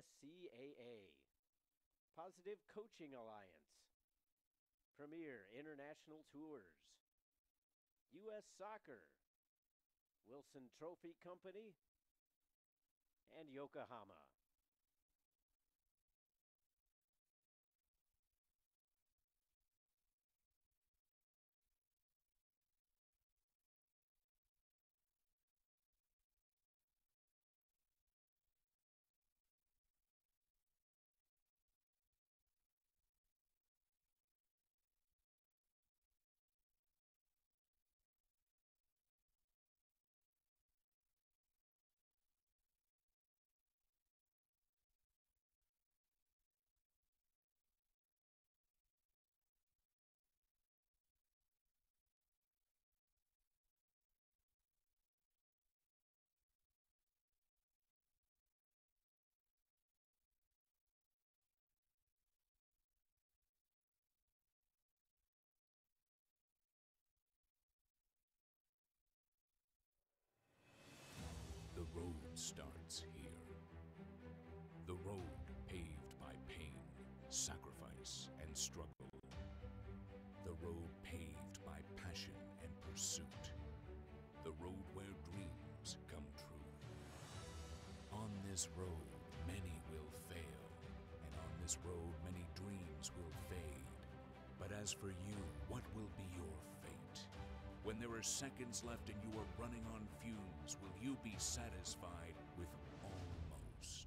NSCAA, Positive Coaching Alliance, Premier International Tours, U.S. Soccer, Wilson Trophy Company, and Yokohama. The road starts here. The road paved by pain, sacrifice, and struggle. The road paved by passion and pursuit. The road where dreams come true. On this road, many will fail, and on this road, many dreams will fade. But as for you, what will be your fate? When there are seconds left and you are running on fumes, will you be satisfied with almost?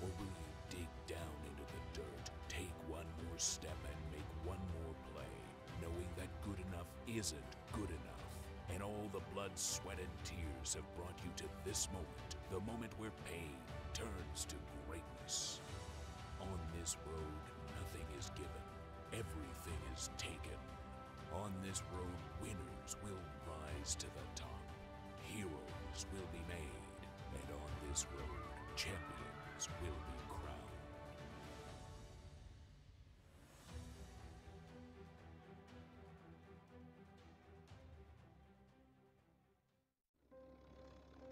Or will you dig down into the dirt, take one more step and make one more play, knowing that good enough isn't good enough, and all the blood, sweat, and tears have brought you to this moment, the moment where pain turns to greatness. On this road, nothing is given, everything is taken. On this road, winners will rise to the top. Heroes will be made. And on this road, champions will be crowned.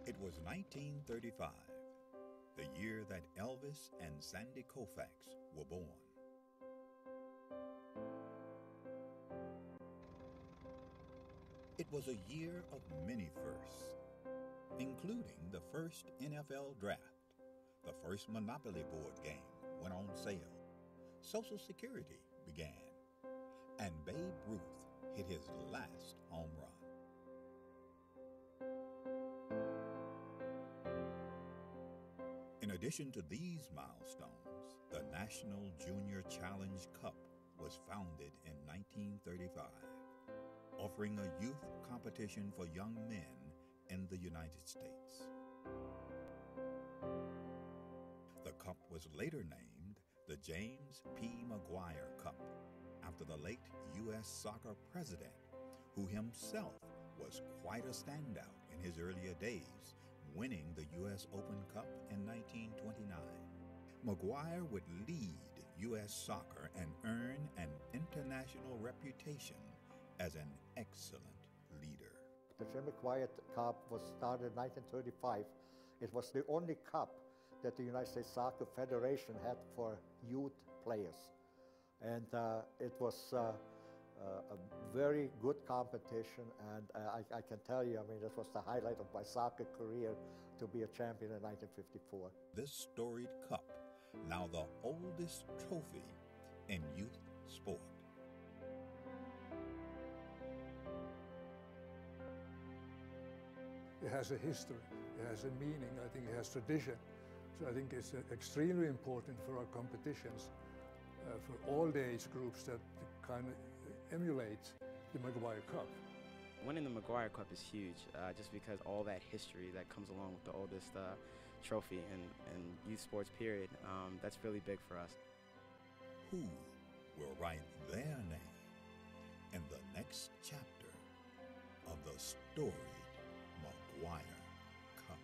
It was 1935, the year that Elvis and Sandy Koufax were born. It was a year of many firsts, including the first NFL draft, the first Monopoly board game went on sale, Social Security began, and Babe Ruth hit his last home run. In addition to these milestones, the National Junior Challenge Cup was founded in 1935. Offering a youth competition for young men in the United States. The cup was later named the James P. McGuire Cup, after the late U.S. Soccer president, who himself was quite a standout in his earlier days, winning the U.S. Open Cup in 1929. McGuire would lead U.S. soccer and earn an international reputation as an excellent leader. The Jim McGuire Cup was started in 1935. It was the only cup that the United States Soccer Federation had for youth players. And it was a very good competition, and I can tell you, I mean, this was the highlight of my soccer career, to be a champion in 1954. This storied cup, now the oldest trophy in youth sport. It has a history, it has a meaning, I think it has tradition. So I think it's extremely important for our competitions, for all the age groups, that kind of emulate the McGuire Cup. Winning the McGuire Cup is huge, just because all that history that comes along with the oldest trophy in youth sports period, that's really big for us. Who will write their name in the next chapter of the storied McGuire Cup?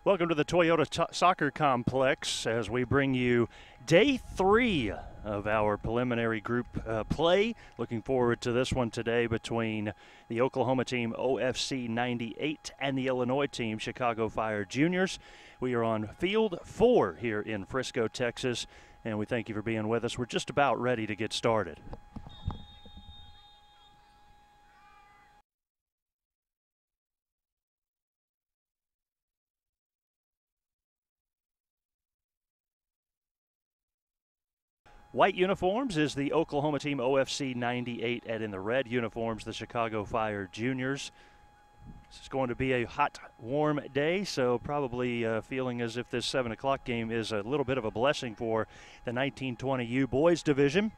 Welcome to the Toyota Soccer Complex as we bring you day 3 of our preliminary group play. Looking forward to this one today between the Oklahoma team OFC 98 and the Illinois team Chicago Fire Juniors. We are on field 4 here in Frisco, Texas, and we thank you for being with us. We're just about ready to get started. White uniforms is the Oklahoma team OFC 98, and in the red uniforms, the Chicago Fire Juniors. This is going to be a hot, warm day, so probably feeling as if this 7 o'clock game is a little bit of a blessing for the 1920U boys division.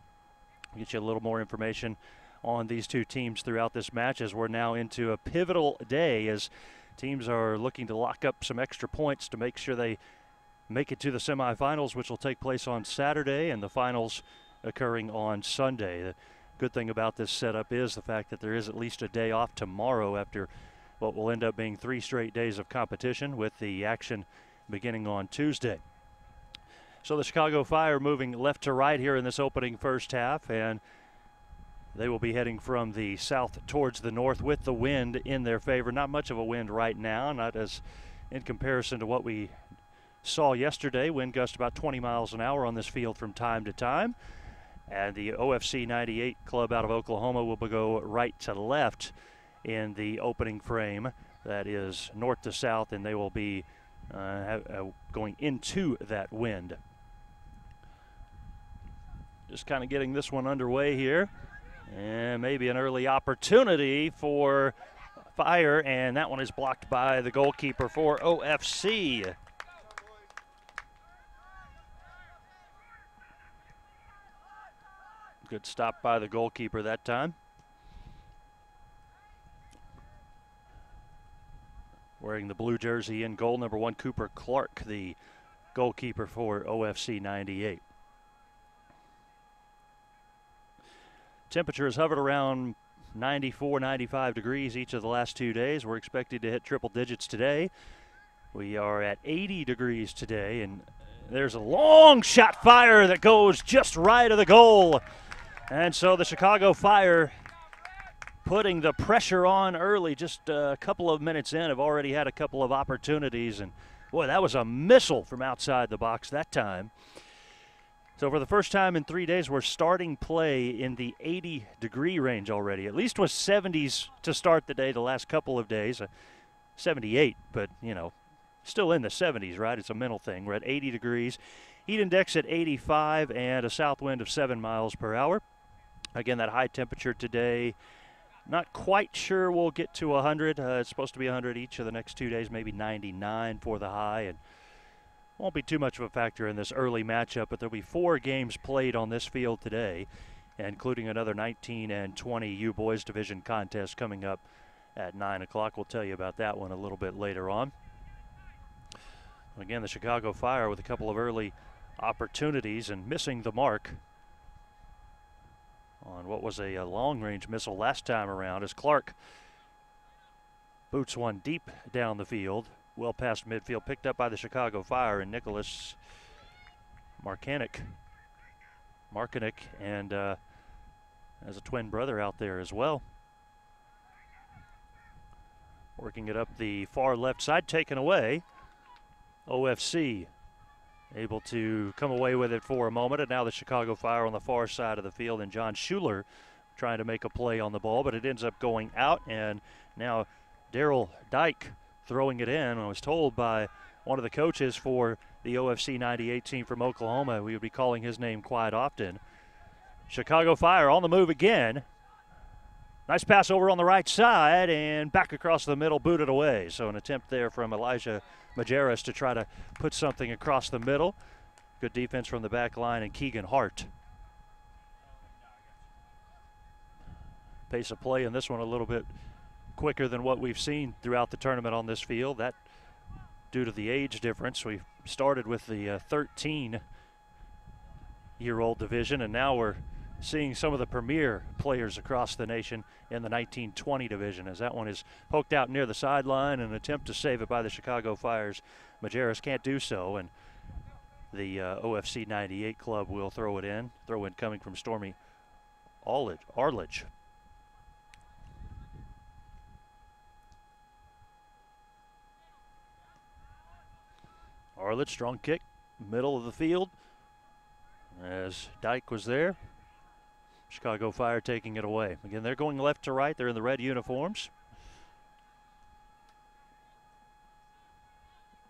We'll get you a little more information on these two teams throughout this match as we're now into a pivotal day as teams are looking to lock up some extra points to make sure they make it to the semifinals, which will take place on Saturday, and the finals occurring on Sunday. The good thing about this setup is the fact that there is at least a day off tomorrow after what will end up being 3 straight days of competition, with the action beginning on Tuesday. So the Chicago Fire moving left to right here in this opening first half, and they will be heading from the south towards the north with the wind in their favor. Not much of a wind right now, not as in comparison to what we saw yesterday. Wind gust about 20 miles an hour on this field from time to time. And the OFC 98 club out of Oklahoma will go right to left in the opening frame. That is north to south, and they will be going into that wind. Just kind of getting this one underway here. And maybe an early opportunity for Fire, and that one is blocked by the goalkeeper for OFC. Good stop by the goalkeeper that time. Wearing the blue jersey in goal, number 1, Cooper Clark, the goalkeeper for OFC 98. Temperature has hovered around 94, 95 degrees each of the last 2 days. We're expected to hit triple digits today. We are at 80 degrees today, and there's a long shot fire that goes just right of the goal. And so the Chicago Fire putting the pressure on early, just a couple of minutes in, have already had a couple of opportunities. And boy, that was a missile from outside the box that time. So for the first time in 3 days, we're starting play in the 80-degree range already. At least was 70s to start the day the last couple of days. 78, but, you know, still in the 70s, right? It's a mental thing. We're at 80 degrees. Heat index at 85 and a south wind of 7 miles per hour. Again, that high temperature today, not quite sure we'll get to 100. It's supposed to be 100 each of the next 2 days, maybe 99 for the high, and won't be too much of a factor in this early matchup, but there'll be 4 games played on this field today, including another 19 and 20 U Boys Division contest coming up at 9 o'clock. We'll tell you about that one a little bit later on. Again, the Chicago Fire with a couple of early opportunities and missing the mark on what was a long-range missile last time around as Clark boots one deep down the field, well past midfield, picked up by the Chicago Fire and Nicholas Markanek, and has a twin brother out there as well. Working it up the far left side, taken away. OFC able to come away with it for a moment, and now the Chicago Fire on the far side of the field, and John Schuler trying to make a play on the ball, but it ends up going out, and now Daryl Dyke throwing it in. I was told by one of the coaches for the OFC 98 team from Oklahoma we would be calling his name quite often. Chicago Fire on the move again. Nice pass over on the right side and back across the middle, booted away. So an attempt there from Elijah Majerus to try to put something across the middle. Good defense from the back line and Keegan Hart. Pace of play in this one a little bit quicker than what we've seen throughout the tournament on this field. That due to the age difference. We started with the 13-year-old division, and now we're seeing some of the premier players across the nation in the 1920 division, as that one is poked out near the sideline. An attempt to save it by the Chicago Fire's Majerus can't do so, and the OFC 98 club will throw it in. Throw in coming from Stormy Arledge. Arledge, strong kick, middle of the field, as Dyke was there. Chicago Fire taking it away. Again, they're going left to right. They're in the red uniforms.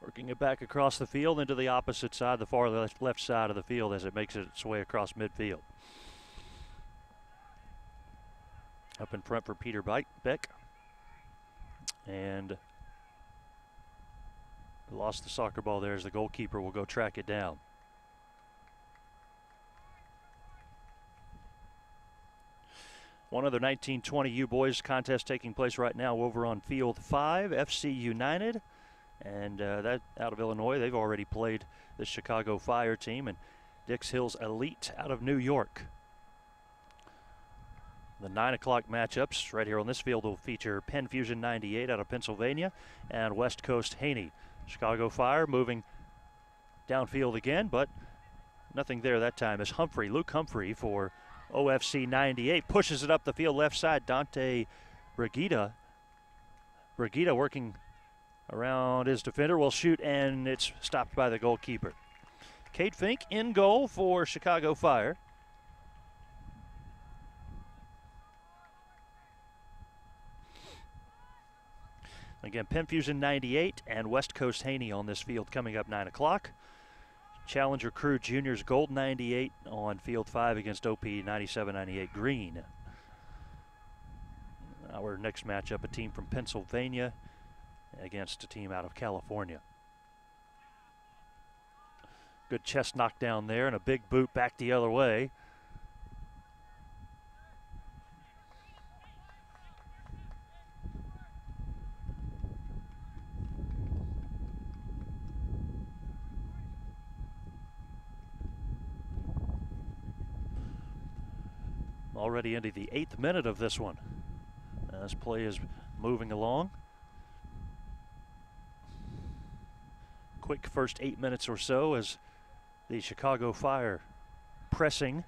Working it back across the field into the opposite side, the far left side of the field, as it makes its way across midfield. Up in front for Peter Beck. And lost the soccer ball there as the goalkeeper will go track it down. One other 1920 U Boys contest taking place right now over on Field 5, FC United. And that out of Illinois, they've already played the Chicago Fire team, and Dix Hills Elite out of New York. The 9 o'clock matchups right here on this field will feature Penn Fusion 98 out of Pennsylvania and West Coast Haney. Chicago Fire moving downfield again, but nothing there that time as Luke Humphrey for OFC 98 pushes it up the field left side. Dante Brigida working around his defender, will shoot, and it's stopped by the goalkeeper. Cade Fink in goal for Chicago Fire. Again, Penn Fusion 98 and West Coast Haney on this field coming up 9 o'clock. Challenger Crew Juniors Gold 98 on Field 5 against OP 97-98 Green. Our next matchup, a team from Pennsylvania against a team out of California. Good chest knockdown there and a big boot back the other way. Already into the 8th minute of this one. As play is moving along. Quick first 8 minutes or so as the Chicago Fire pressing.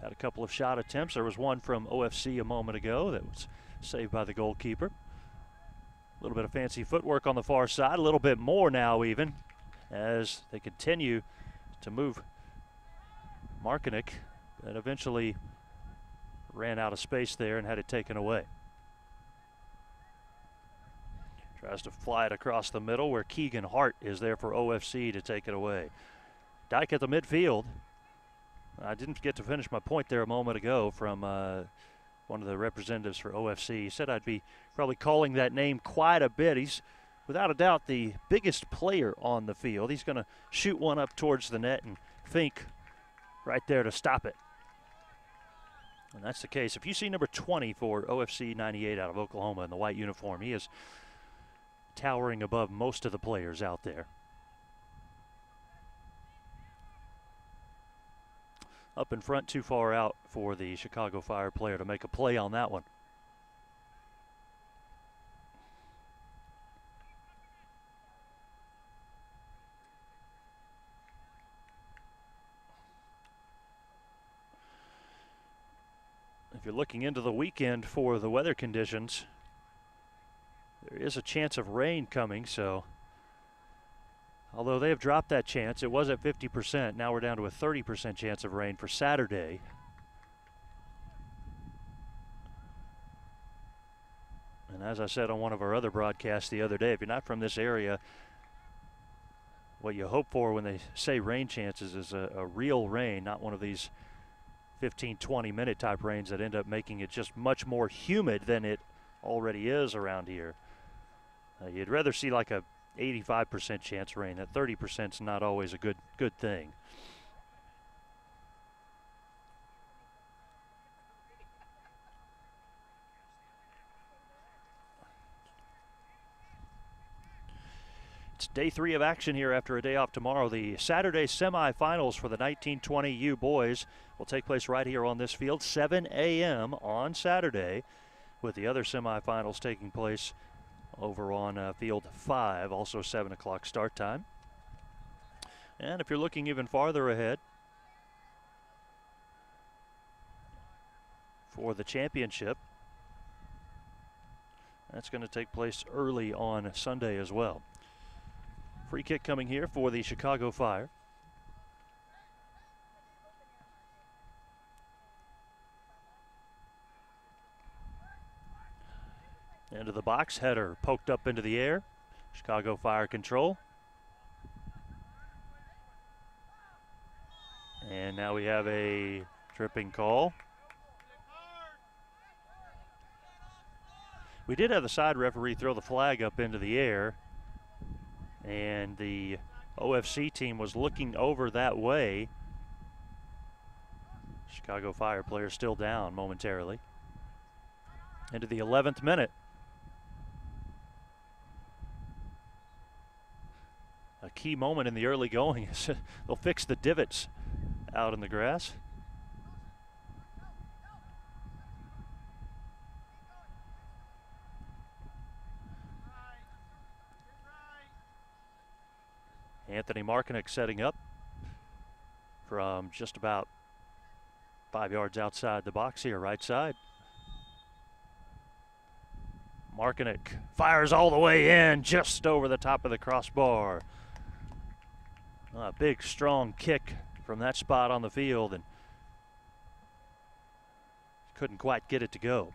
Had a couple of shot attempts. There was one from OFC a moment ago that was saved by the goalkeeper. A little bit of fancy footwork on the far side, a little bit more now even, as they continue to move Markinek, and eventually ran out of space there and had it taken away. Tries to fly it across the middle where Keegan Hart is there for OFC to take it away. Dyke at the midfield. I didn't get to finish my point there a moment ago from one of the representatives for OFC. He said I'd be probably calling that name quite a bit. He's without a doubt the biggest player on the field. He's going to shoot one up towards the net, and Fink right there to stop it. And that's the case. If you see number 20 for OFC 98 out of Oklahoma in the white uniform, he is towering above most of the players out there. Up in front, too far out for the Chicago Fire player to make a play on that one. If you're looking into the weekend for the weather conditions, there is a chance of rain coming, so although they have dropped that chance, it was at 50%. Now we're down to a 30% chance of rain for Saturday. And as I said on one of our other broadcasts the other day, if you're not from this area, what you hope for when they say rain chances is a real rain, not one of these 15, 20-minute type rains that end up making it just much more humid than it already is around here. You'd rather see like a 85% chance rain. That 30% is not always a good thing. It's day 3 of action here after a day off tomorrow. The Saturday semifinals for the 1920 U boys will take place right here on this field, 7 a.m. on Saturday, with the other semifinals taking place over on field 5, also 7 o'clock start time. And if you're looking even farther ahead for the championship, that's going to take place early on Sunday as well. Free kick coming here for the Chicago Fire. Into the box, header poked up into the air. Chicago Fire control. And now we have a tripping call. We did have the side referee throw the flag up into the air, and the OFC team was looking over that way. Chicago Fire player still down momentarily. Into the 11th minute. A key moment in the early going is they'll fix the divots out in the grass. Anthony Markinek setting up from just about 5 yards outside the box here, right side. Markinek fires all the way in, just over the top of the crossbar. A big, strong kick from that spot on the field, and couldn't quite get it to go.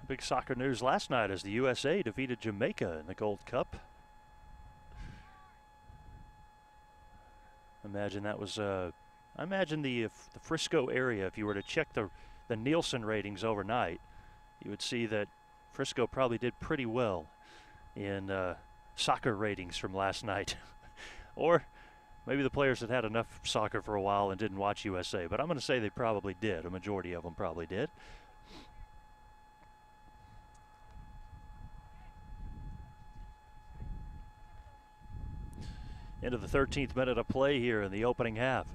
Big soccer news last night as the USA defeated Jamaica in the Gold Cup. Imagine that was, I imagine the Frisco area, if you were to check the Nielsen ratings overnight, you would see that Frisco probably did pretty well in soccer ratings from last night. Or maybe the players had had enough soccer for a while and didn't watch USA, but I'm going to say they probably did. A majority of them probably did. Into the 13th minute of play here in the opening half.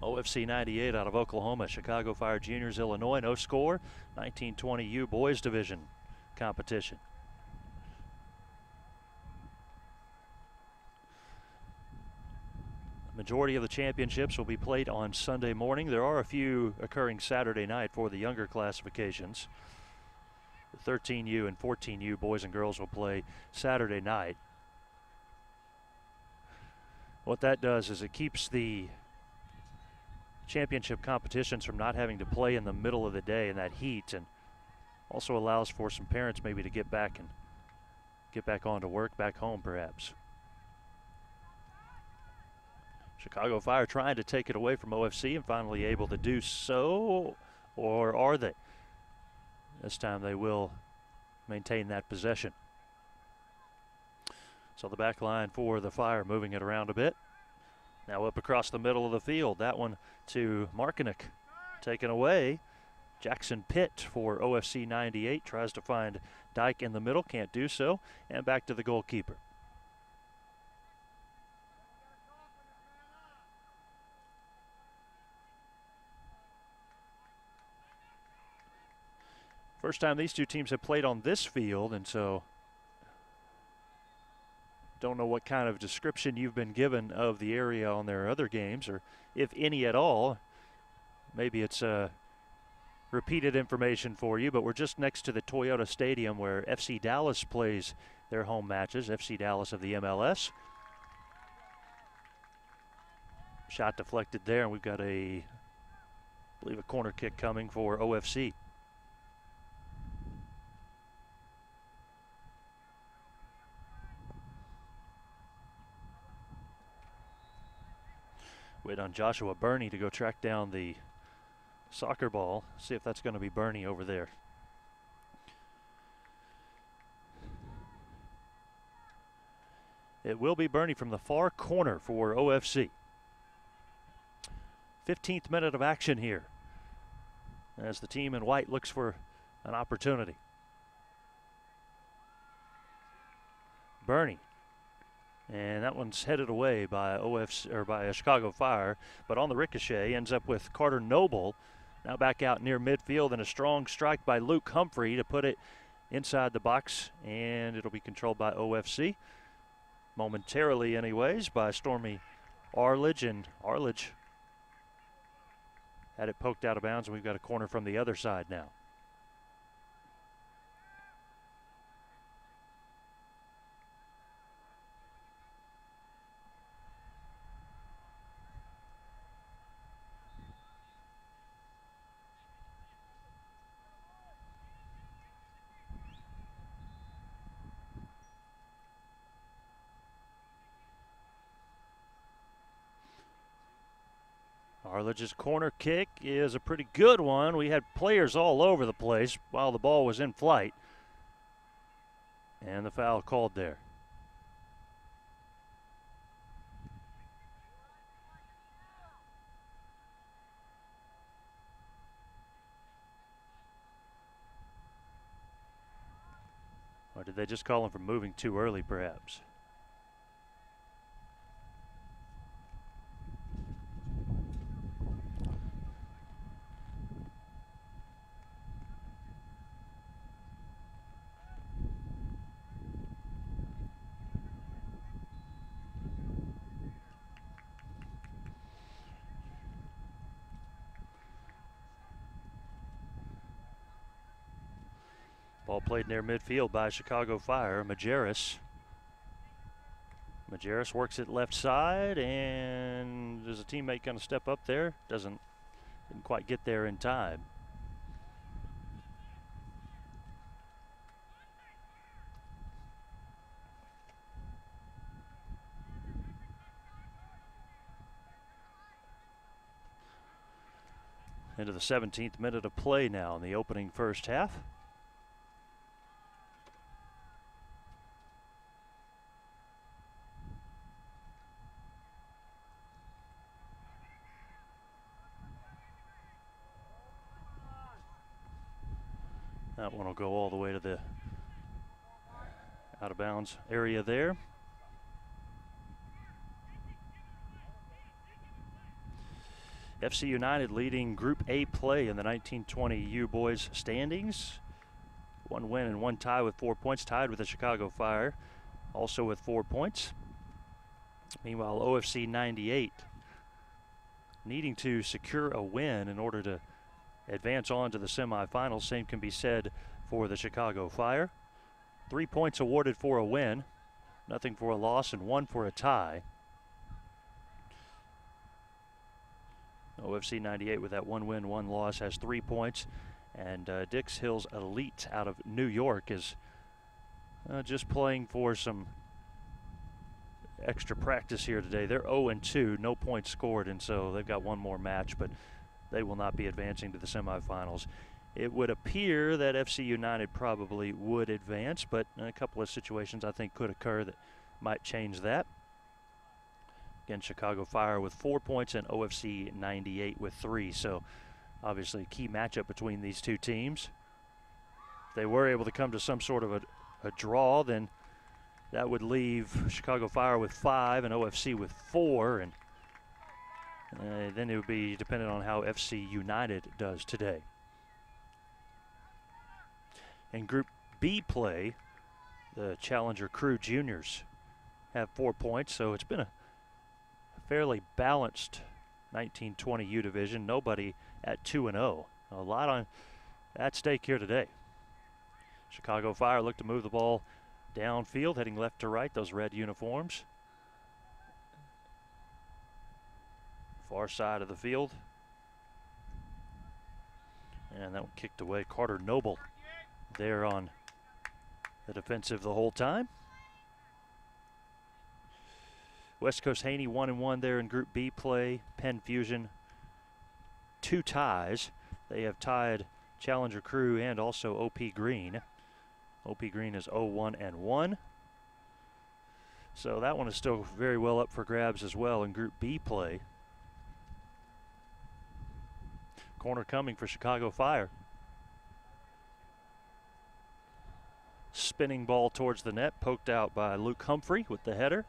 OFC 98 out of Oklahoma, Chicago Fire Juniors, Illinois, no score. 1920 U Boys Division competition. The majority of the championships will be played on Sunday morning. There are a few occurring Saturday night for the younger classifications. The 13U and 14U boys and girls will play Saturday night. What that does is it keeps the championship competitions from not having to play in the middle of the day in that heat, and also allows for some parents maybe to get back on to work back home perhaps. Chicago Fire trying to take it away from OFC and finally able to do so, or are they? This time they will maintain that possession. So the back line for the Fire moving it around a bit. Now up across the middle of the field. That one to Markinek. Taken away. Jackson Pitt for OFC 98 tries to find Dyke in the middle. Can't do so. And back to the goalkeeper. First time these two teams have played on this field, and so don't know what kind of description you've been given of the area on their other games, or if any at all. Maybe it's repeated information for you, but we're just next to the Toyota Stadium where FC Dallas plays their home matches, FC Dallas of the MLS. Shot deflected there, and we've got I believe a corner kick coming for OFC. Wait on Joshua Burney to go track down the soccer ball. See if that's going to be Burney over there. It will be Burney from the far corner for OFC. 15th minute of action here. as the team in white looks for an opportunity. Bernie. And that one's headed away by OFC, or by Chicago Fire, but on the ricochet ends up with Carter Noble. Now back out near midfield, and a strong strike by Luke Humphrey to put it inside the box, and it'll be controlled by OFC. Momentarily anyways, by Stormy Arledge, and Arledge had it poked out of bounds, and we've got a corner from the other side now. Arledge's corner kick is a pretty good one. We had players all over the place while the ball was in flight. And the foul called there. Or did they just call him for moving too early, perhaps? Ball played near midfield by Chicago Fire. Majerus. Majerus works it left side, and is a teammate going to step up there? Didn't quite get there in time. Into the 17th minute of play now in the opening first half. That one will go all the way to the out of bounds area there. FC United leading Group A play in the 1920 U Boys standings. One win and one tie with 4 points, tied with the Chicago Fire, also with 4 points. Meanwhile, OFC 98 needing to secure a win in order to advance on to the semifinals. Same can be said for the Chicago Fire. 3 points awarded for a win, nothing for a loss, and 1 for a tie. OFC 98 with that 1 win, 1 loss has 3 points. And Dix Hills Elite out of New York is just playing for some extra practice here today. They're 0-2, no points scored, and so they've got one more match, but they will not be advancing to the semifinals. It would appear that FC United probably would advance, but a couple of situations I think could occur that might change that. Again, Chicago Fire with 4 points and OFC 98 with 3. So obviously a key matchup between these two teams. If they were able to come to some sort of a draw, then that would leave Chicago Fire with 5 and OFC with 4. And then it would be dependent on how FC United does today. In Group B play, the Challenger Crew Juniors have 4 points, so it's been a fairly balanced 1920 U division. Nobody at 2-0. A lot at stake here today. Chicago Fire look to move the ball downfield, heading left to right, those red uniforms. Far side of the field. And that one kicked away. Carter Noble there on the defensive the whole time. West Coast Haney 1-1 there in Group B play. Penn Fusion 2 ties. They have tied Challenger Crew and also OP Green. OP Green is 0-1-1. So that one is still very well up for grabs as well in Group B play. Corner coming for Chicago Fire. Spinning ball towards the net, poked out by Luke Humphrey with the header.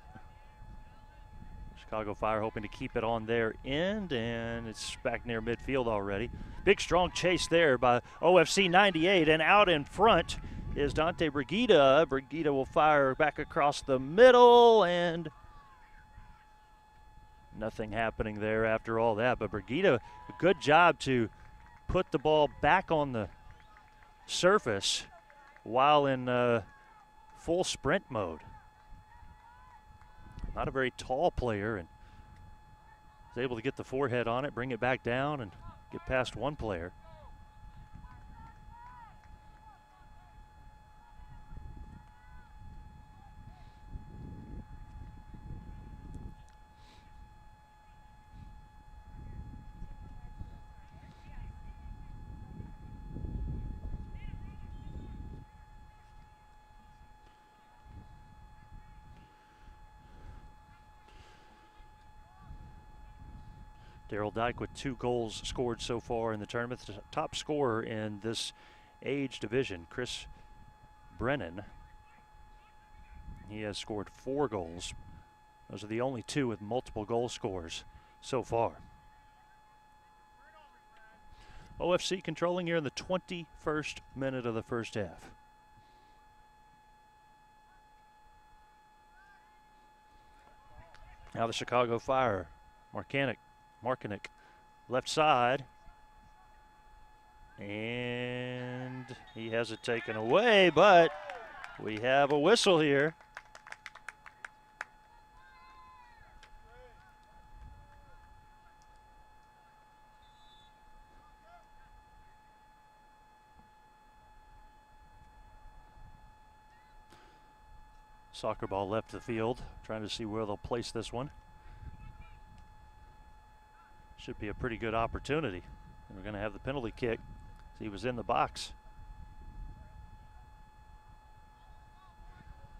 Chicago Fire hoping to keep it on their end, and it's back near midfield already. Big strong chase there by OFC 98, and out in front is Dante Brigida. Brigida will fire back across the middle, and nothing happening there after all that. But Brigida, a good job to put the ball back on the surface while in full sprint mode. Not a very tall player, and was able to get the forehead on it, bring it back down, and get past one player. Daryl Dyke with 2 goals scored so far in the tournament. The top scorer in this age division, Chris Brennan. He has scored 4 goals. Those are the only 2 with multiple goal scores so far. OFC controlling here in the 21st minute of the first half. Now the Chicago Fire, Markanic, left side, and he has it taken away, but we have a whistle here. Soccer ball left the field, trying to see where they'll place this one. Should be a pretty good opportunity. And we're going to have the penalty kick. He was in the box.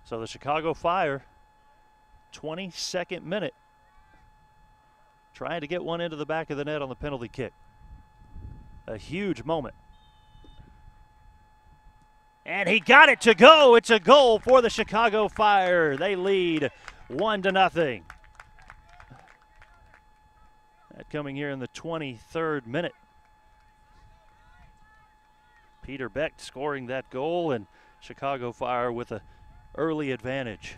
So the Chicago Fire, 22nd minute, trying to get one into the back of the net on the penalty kick. A huge moment. And he got it to go. It's a goal for the Chicago Fire. They lead 1-0. That coming here in the 23rd minute. Peter Beck scoring that goal, and Chicago Fire with an early advantage.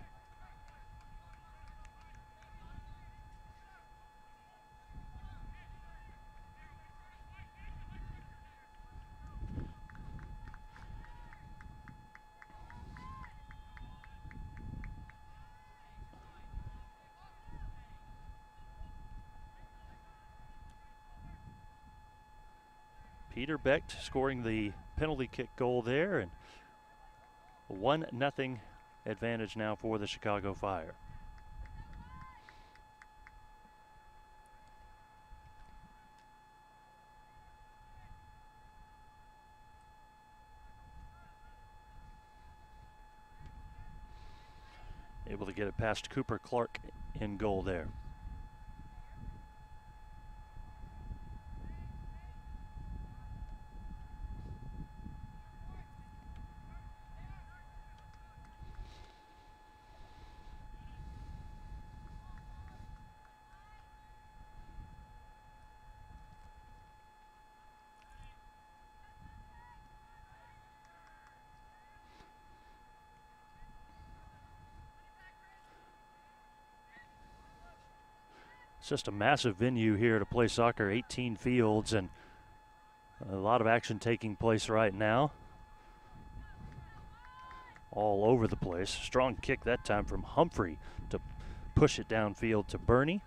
Peter Beck scoring the penalty kick goal there, and a 1-0 advantage now for the Chicago Fire. Able to get it past Cooper Clark in goal there. It's just a massive venue here to play soccer, 18 fields, and a lot of action taking place right now. All over the place. Strong kick that time from Humphrey to push it downfield to Burney.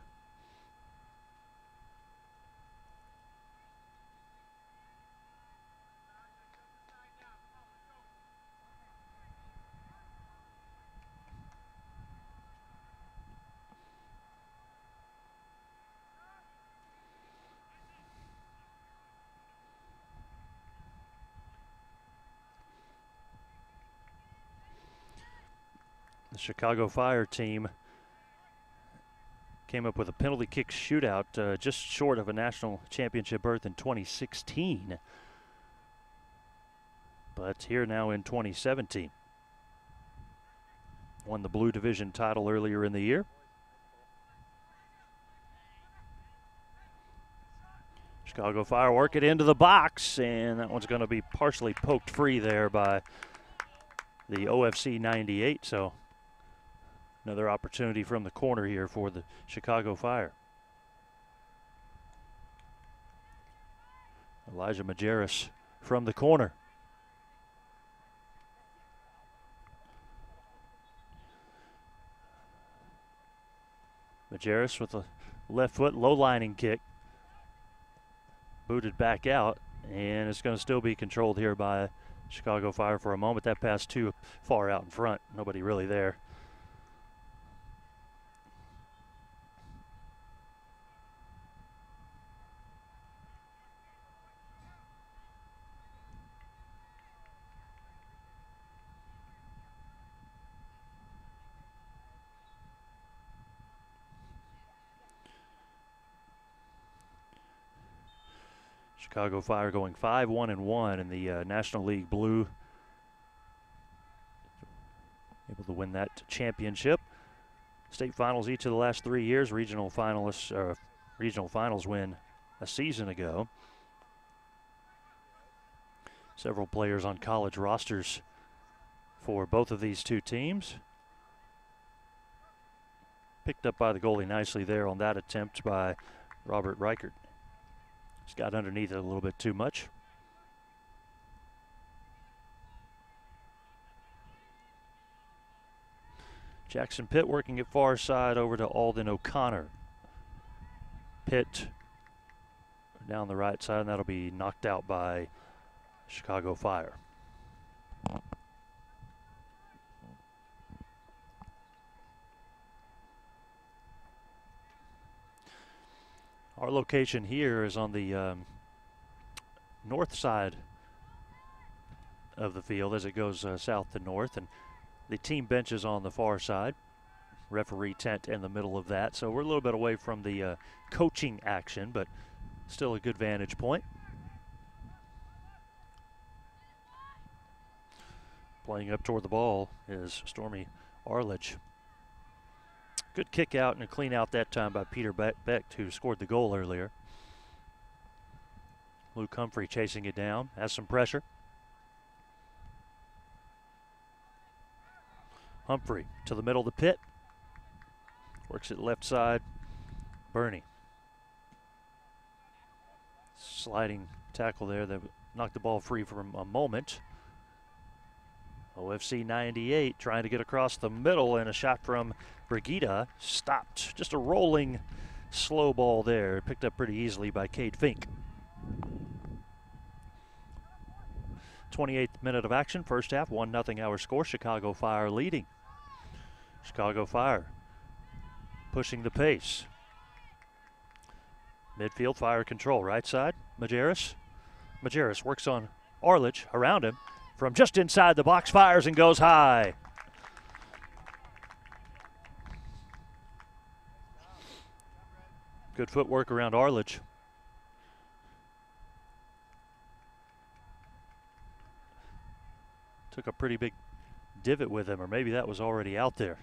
The Chicago Fire team came up with a penalty kick shootout just short of a national championship berth in 2016. But here now in 2017. Won the Blue Division title earlier in the year. Chicago Fire work it into the box, and that one's going to be partially poked free there by the OFC 98. So another opportunity from the corner here for the Chicago Fire. Elijah Majerus from the corner. Majerus with a left foot low lining kick. Booted back out, and it's going to still be controlled here by Chicago Fire for a moment. That pass too far out in front. Nobody really there. Chicago Fire going 5-1-1 in the National League Blue. Able to win that championship. State finals each of the last 3 years. Regional finals win a season ago. Several players on college rosters for both of these two teams. Picked up by the goalie nicely there on that attempt by Robert Reichert. Just got underneath it a little bit too much. Jackson Pitt working it far side over to Alden O'Connor. Pitt down the right side, and that'll be knocked out by Chicago Fire. Our location here is on the north side of the field as it goes south to north, and the team bench is on the far side. Referee tent in the middle of that, so we're a little bit away from the coaching action, but still a good vantage point. Playing up toward the ball is Stormy Arledge. Good kick out and a clean out that time by Peter Becht, who scored the goal earlier. Luke Humphrey chasing it down, has some pressure. Humphrey to the middle of the pit. Works it left side. Burney. Sliding tackle there that knocked the ball free for a moment. OFC 98 trying to get across the middle, and a shot from Brigida stopped. Just a rolling slow ball there. Picked up pretty easily by Cade Fink. 28th minute of action, first half, 1-0 our score. Chicago Fire leading. Chicago Fire pushing the pace. Midfield, Fire control, right side, Majerus. Majerus works on Arledge, around him. From just inside the box, fires and goes high. Good footwork around Arledge. Took a pretty big divot with him, or maybe that was already out there.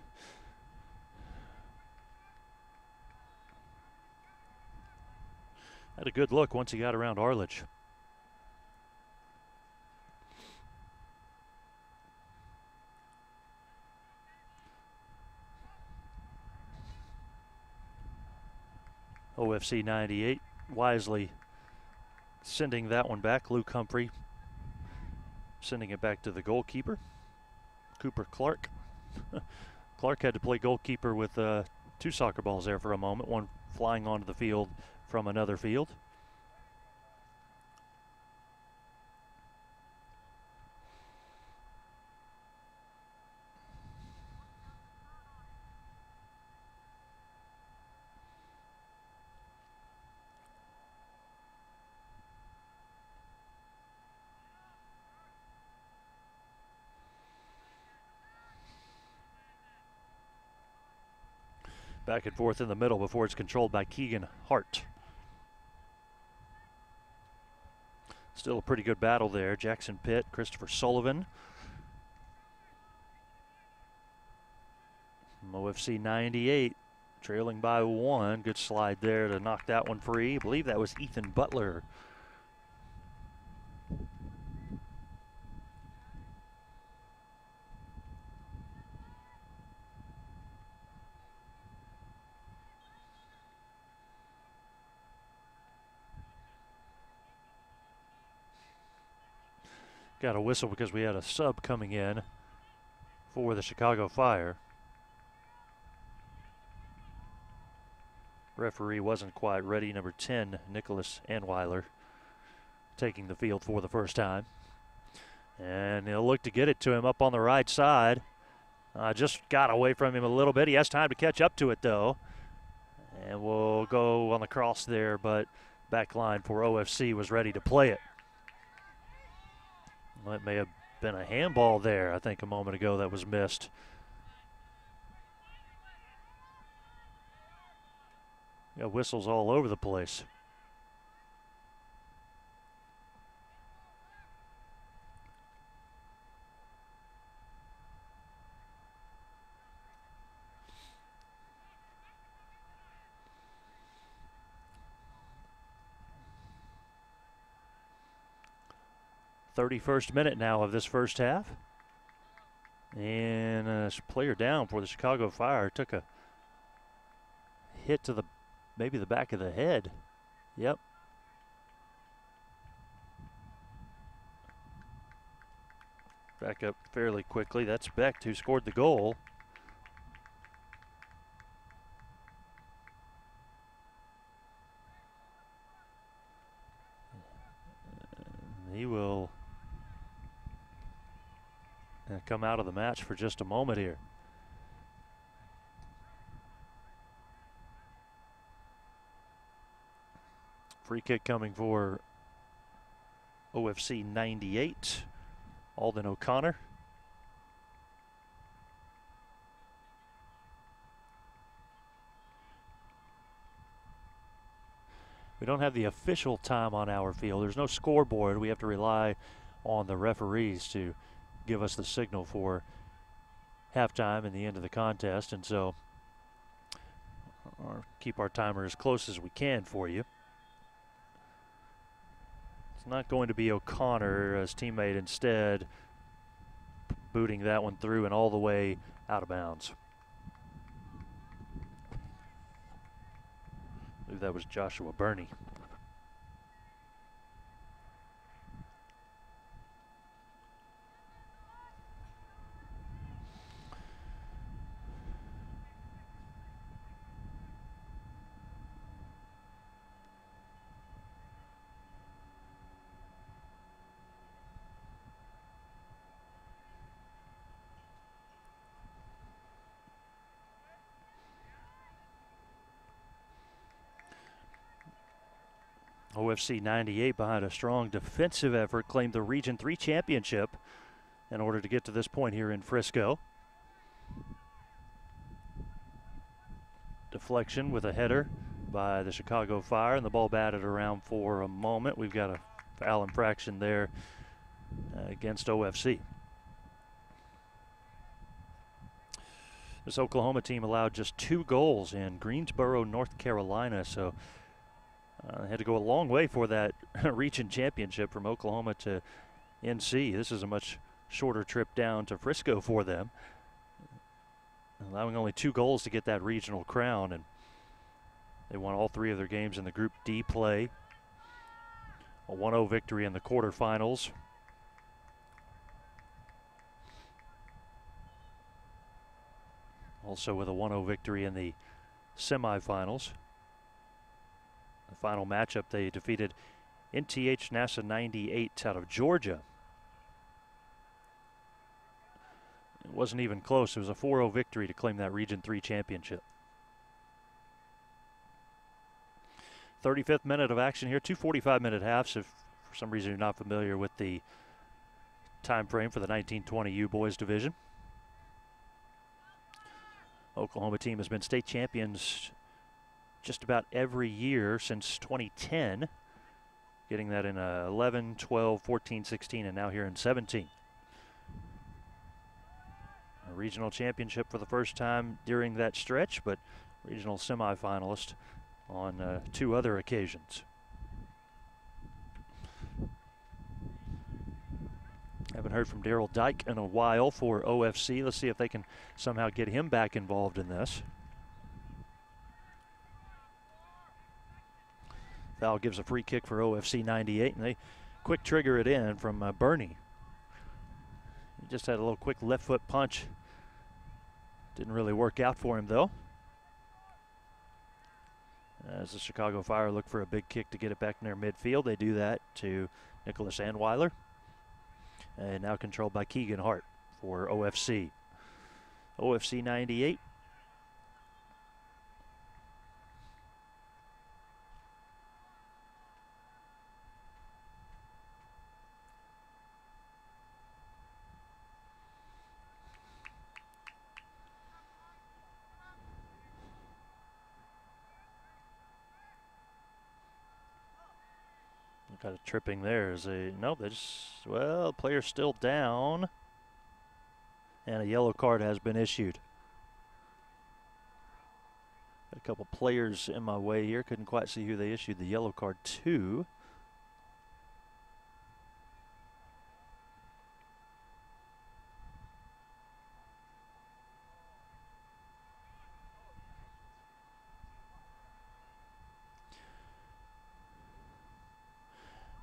Had a good look once he got around Arledge. OFC 98 wisely sending that one back. Luke Humphrey sending it back to the goalkeeper, Cooper Clark. Clark had to play goalkeeper with two soccer balls there for a moment, one flying onto the field from another field. Back and forth in the middle before it's controlled by Keegan Hart. Still a pretty good battle there. Jackson Pitt, Christopher Sullivan. OFC 98 trailing by 1. Good slide there to knock that one free. I believe that was Ethan Butler. Got a whistle because we had a sub coming in for the Chicago Fire. Referee wasn't quite ready. Number 10, Nicholas Anweiler, taking the field for the first time. And he'll look to get it to him up on the right side. Just got away from him a little bit. He has time to catch up to it, though. And we'll go on the cross there, but back line for OFC was ready to play it. Well, it may have been a handball there, I think, a moment ago that was missed. Got whistles all over the place. .31st minute now of this first half. And a player down for the Chicago Fire. Took a hit to maybe the back of the head. Yep. Back up fairly quickly. That's Becht who scored the goal. He will come out of the match for just a moment here. Free kick coming for OFC 98, Alden O'Connor. We don't have the official time on our field. There's no scoreboard. We have to rely on the referees to give us the signal for halftime and the end of the contest. And so keep our timer as close as we can for you. It's not going to be O'Connor, his teammate instead booting that one through and all the way out of bounds. I believe that was Joshua Burney. OFC 98, behind a strong defensive effort, claimed the Region 3 championship in order to get to this point here in Frisco. Deflection with a header by the Chicago Fire, and the ball batted around for a moment. We've got a foul infraction there against OFC. This Oklahoma team allowed just 2 goals in Greensboro, North Carolina, so they had to go a long way for that region championship from Oklahoma to NC. This is a much shorter trip down to Frisco for them, allowing only 2 goals to get that regional crown, and they won all 3 of their games in the Group D play. A 1-0 victory in the quarterfinals. Also with a 1-0 victory in the semifinals. The final matchup, they defeated NTH NASA 98 out of Georgia. It wasn't even close. It was a 4-0 victory to claim that Region 3 championship. 35th minute of action here, 2 45-minute halves. If for some reason you're not familiar with the time frame for the 1920 U Boys division. Oklahoma team has been state champions just about every year since 2010, getting that in 11, 12, 14, 16, and now here in 17. A regional championship for the first time during that stretch, but regional semifinalist on 2 other occasions. Haven't heard from Daryl Dyke in a while for OFC. Let's see if they can somehow get him back involved in this. Foul gives a free kick for OFC 98, and they quick trigger it in from Bernie. He just had a little quick left foot punch. Didn't really work out for him, though. As the Chicago Fire look for a big kick to get it back in their midfield, they do that to Nicholas Anweiler. And now controlled by Keegan Hart for OFC. OFC 98. Got a tripping there. No, they just, well, player's still down. And a yellow card has been issued. Got a couple players in my way here. Couldn't quite see who they issued the yellow card to.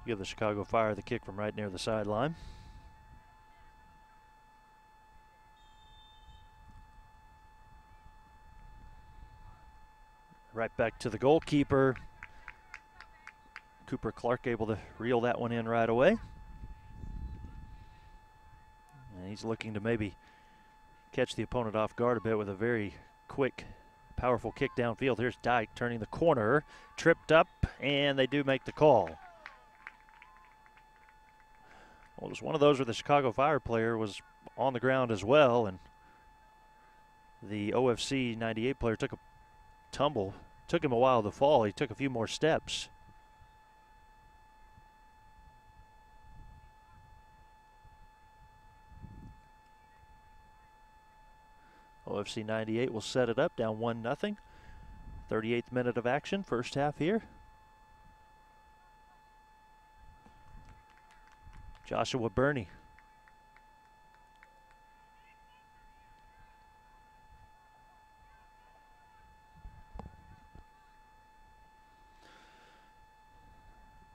Give the Chicago Fire the kick from right near the sideline. Right back to the goalkeeper. Cooper Clark able to reel that one in right away. And he's looking to maybe catch the opponent off guard a bit with a very quick, powerful kick downfield. Here's Dyke turning the corner, tripped up, and they do make the call. Well, it was one of those where the Chicago Fire player was on the ground as well, and the OFC 98 player took a tumble. Took him a while to fall. He took a few more steps. OFC 98 will set it up, down 1-0. 38th minute of action, first half here. Joshua Burney.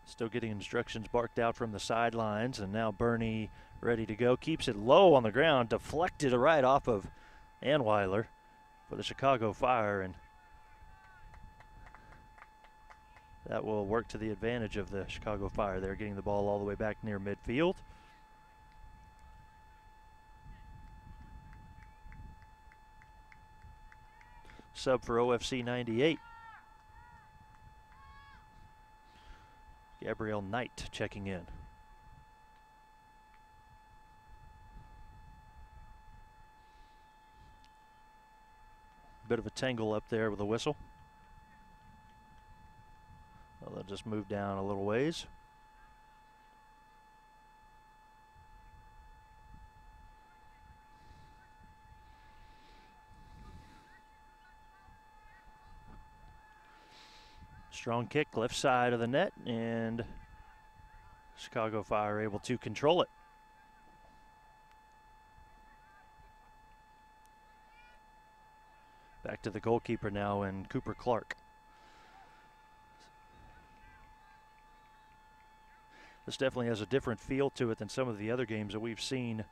Still getting instructions barked out from the sidelines, and now Burney ready to go. Keeps it low on the ground, deflected right off of Anweiler for the Chicago Fire, and that will work to the advantage of the Chicago Fire. They're getting the ball all the way back near midfield. Sub for OFC 98. Gabrielle Knight checking in. Bit of a tangle up there with a whistle. Well, they'll just move down a little ways. Strong kick, left side of the net, and Chicago Fire able to control it. Back to the goalkeeper now, and Cooper Clark. This definitely has a different feel to it than some of the other games that we've seen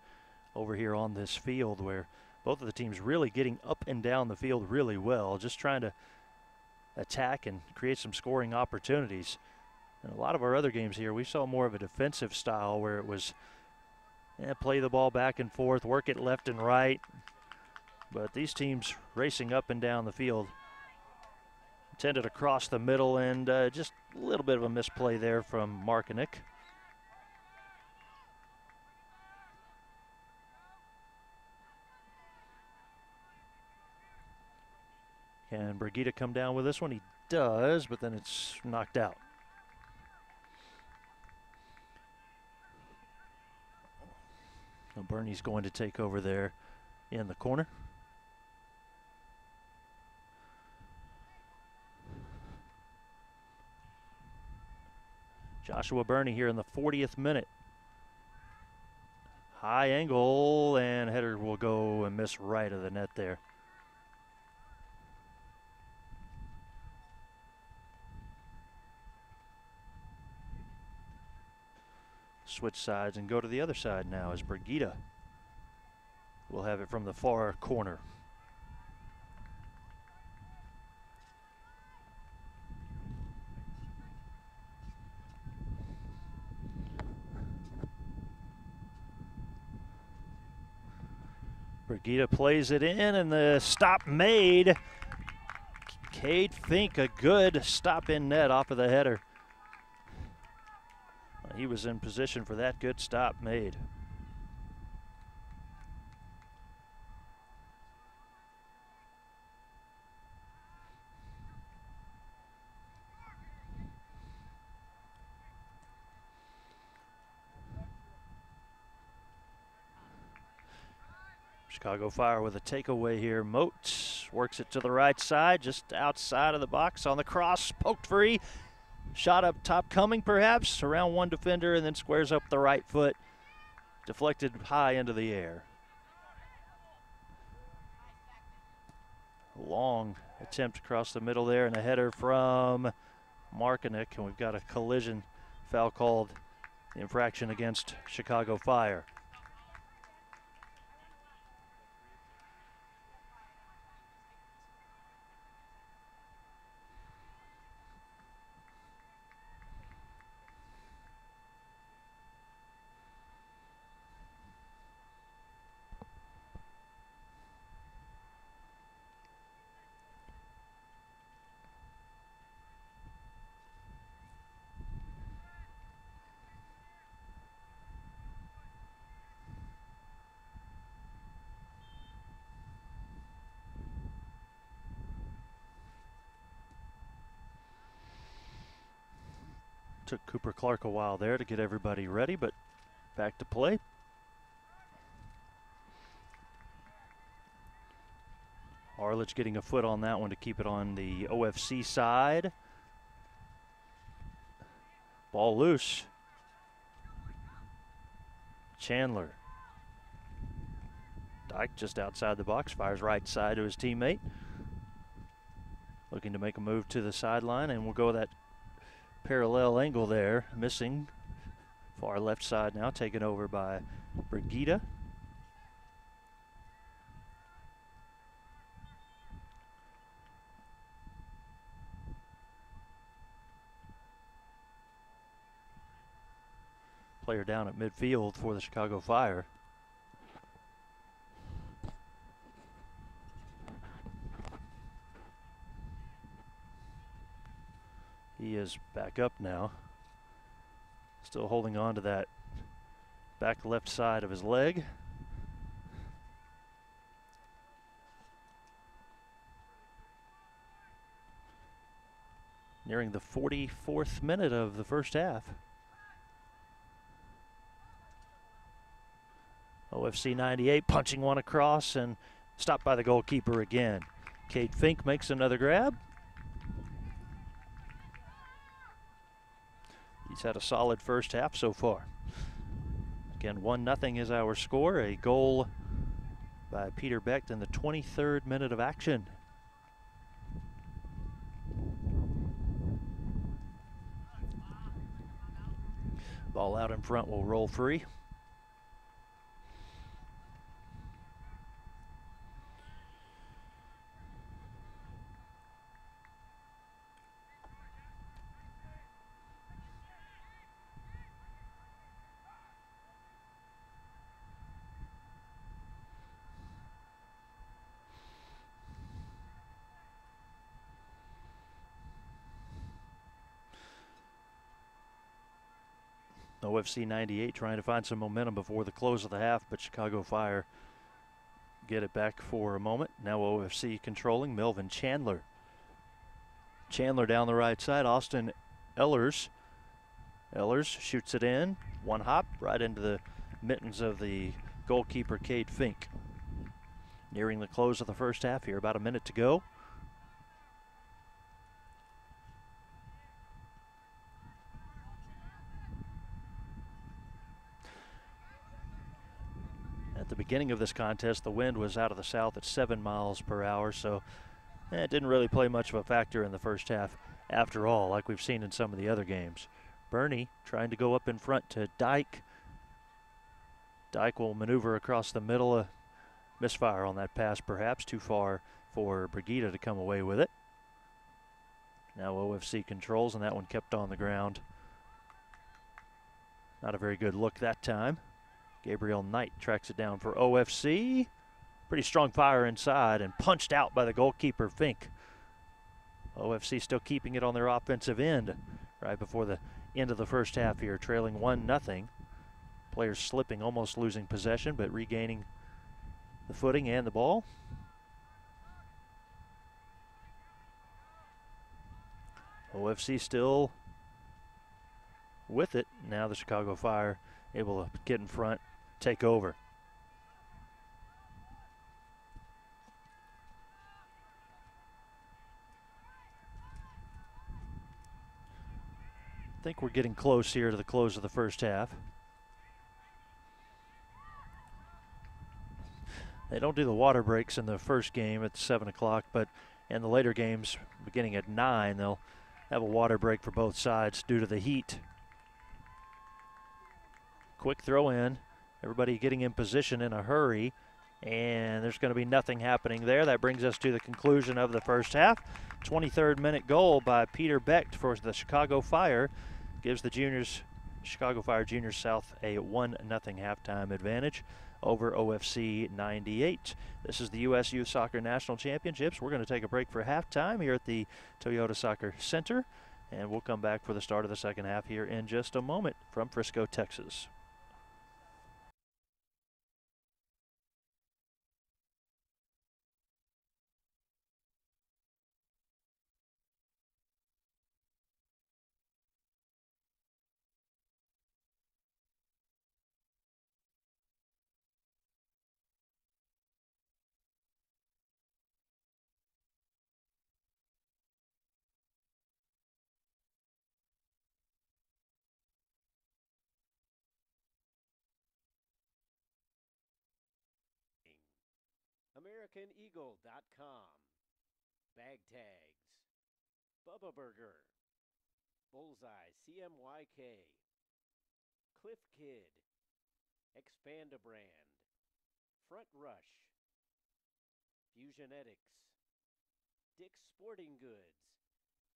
over here on this field, where both of the teams really getting up and down the field really well, just trying to attack and create some scoring opportunities. In a lot of our other games here, we saw more of a defensive style where it was play the ball back and forth, work it left and right. But these teams racing up and down the field, intended across the middle, and just a little bit of a misplay there from Markinick. Can Brigida come down with this one? He does, but then it's knocked out. So Bernie's going to take over there in the corner. Joshua Bernie here in the 40th minute. High angle, and header will go and miss right of the net there. Switch sides and go to the other side now as Brigida will have it from the far corner. Brigida plays it in, and the stop made. Cade Fink, a good stop in net off of the header. He was in position for that good stop made. Chicago Fire with a takeaway here. Moat works it to the right side, just outside of the box on the cross, poked free. Shot up top coming perhaps, around one defender, and then squares up the right foot. Deflected high into the air. Long attempt across the middle there, and a header from Markinek, and we've got a collision foul called, infraction against Chicago Fire. Took Cooper Clark a while there to get everybody ready, but back to play. Arledge getting a foot on that one to keep it on the OFC side. Ball loose. Chandler. Dyke just outside the box, fires right side to his teammate. Looking to make a move to the sideline, and we'll go that parallel angle there, missing. Far left side now, taken over by Brigida. Player down at midfield for the Chicago Fire. He is back up now. Still holding on to that back left side of his leg. Nearing the 44th minute of the first half. OFC 98 punching one across and stopped by the goalkeeper again. Cade Fink makes another grab. He's had a solid first half so far. Again, 1-0 is our score. A goal by Peter Becht in the 23rd minute of action. Ball out in front will roll free. OFC 98 trying to find some momentum before the close of the half, but Chicago Fire get it back for a moment. Now OFC controlling. Melvin Chandler Chandler down the right side. Austin Ellers. Ellers shoots it in. One hop right into the mittens of the goalkeeper, Cade Fink. Nearing the close of the first half here. About a minute to go. At the beginning of this contest, the wind was out of the south at 7 miles per hour, so it didn't really play much of a factor in the first half after all, like we've seen in some of the other games. Bernie trying to go up in front to Dyke. Dyke will maneuver across the middle. Misfire on that pass, perhaps too far for Brigida to come away with it. Now OFC controls, and that one kept on the ground. Not a very good look that time. Gabriel Knight tracks it down for OFC. Pretty strong fire inside and punched out by the goalkeeper, Fink. OFC still keeping it on their offensive end right before the end of the first half here, trailing 1-0. Players slipping, almost losing possession, but regaining the footing and the ball. OFC still with it. Now the Chicago Fire able to get in front, take over. I think we're getting close here to the close of the first half. They don't do the water breaks in the first game at 7 o'clock, but in the later games beginning at 9, they'll have a water break for both sides due to the heat. Quick throw in. Everybody getting in position in a hurry. And there's going to be nothing happening there. That brings us to the conclusion of the first half. 23rd minute goal by Peter Becht for the Chicago Fire gives the Chicago Fire Juniors South a 1-0 halftime advantage over OFC 98. This is the USYS Soccer National Championships. We're going to take a break for halftime here at the Toyota Soccer Center, and we'll come back for the start of the second half here in just a moment from Frisco, Texas. AmericanEagle.com, Bag Tags, Bubba Burger, Bullseye CMYK, Cliff Kid, Expanda Brand, Front Rush, Fusionetics, Dick's Sporting Goods.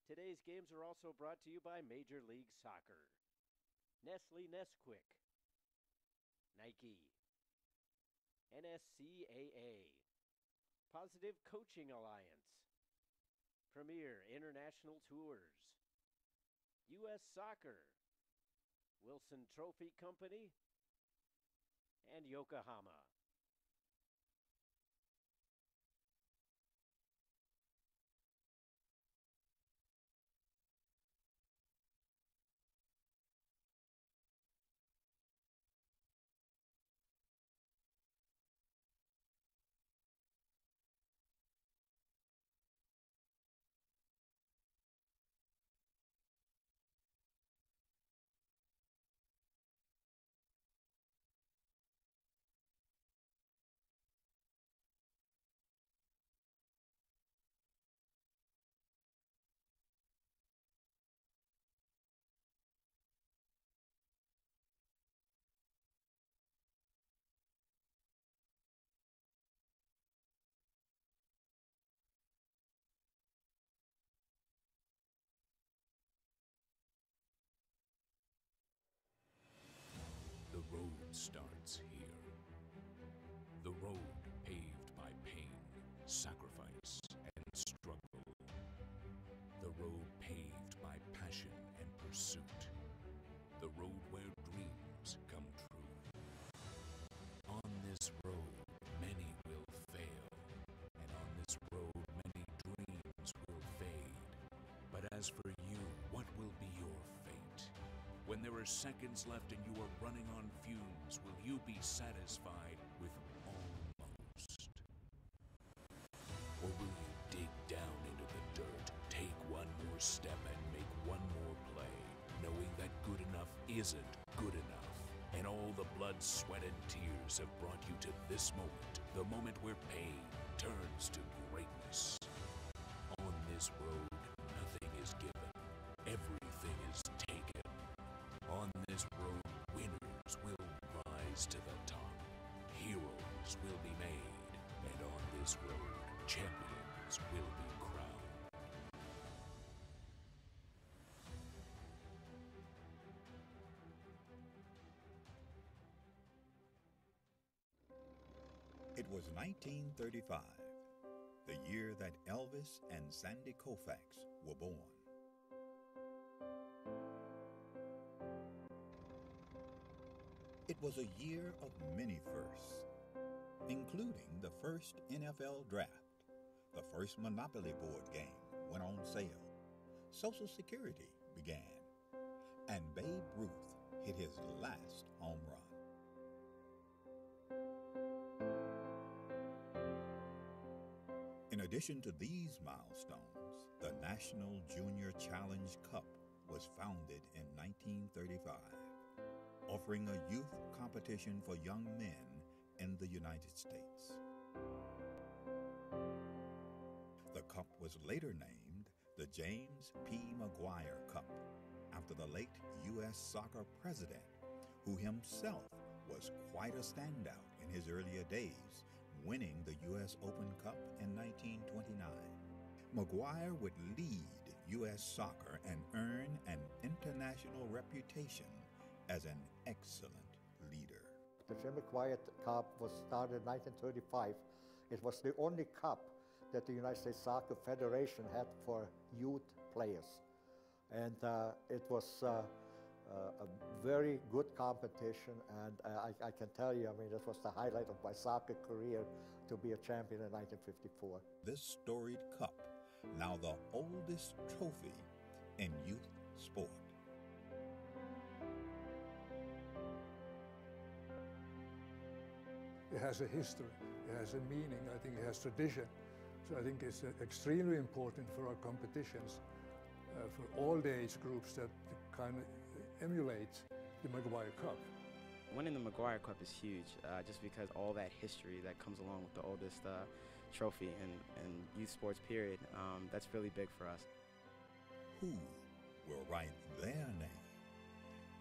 Today's games are also brought to you by Major League Soccer, Nestle Nesquik, Nike, NSCAA, Positive Coaching Alliance, Premier International Tours, U.S. Soccer, Wilson Trophy Company, and Yokohama. The road starts here. The road paved by pain, sacrifice, and struggle. The road paved by passion and pursuit. The road where dreams come true. On this road, many will fail, and on this road, many dreams will fade. are seconds left and you are running on fumes. Will you be satisfied with almost? Or will you dig down into the dirt, take one more step and make one more play, knowing that good enough isn't good enough? And all the blood, sweat, and tears have brought you to this moment, the moment where pain turns to greatness. On this road, nothing is given, everything is taken. On this road, winners will rise to the top, heroes will be made, and on this road, champions will be crowned. It was 1935, the year that Elvis and Sandy Koufax were born. It was a year of many firsts, including the first NFL draft, the first Monopoly board game went on sale, Social Security began, and Babe Ruth hit his last home run. In addition to these milestones, the National Junior Challenge Cup was founded in 1935, offering a youth competition for young men in the United States. The cup was later named the James P. McGuire Cup, after the late U.S. soccer president, who himself was quite a standout in his earlier days, winning the U.S. Open Cup in 1929. McGuire would lead U.S. soccer and earn an international reputation as an excellent leader. The Jim McGuire Cup was started in 1935. It was the only cup that the United States Soccer Federation had for youth players. And it was a very good competition, and I can tell you, I mean, this was the highlight of my soccer career, to be a champion in 1954. This storied cup, now the oldest trophy in youth sport. It has a history, it has a meaning, I think it has tradition. So I think it's extremely important for our competitions, for all the age groups, that kind of emulate the McGuire Cup. Winning the McGuire Cup is huge, just because all that history that comes along with the oldest trophy in youth sports period, that's really big for us. Who will write their name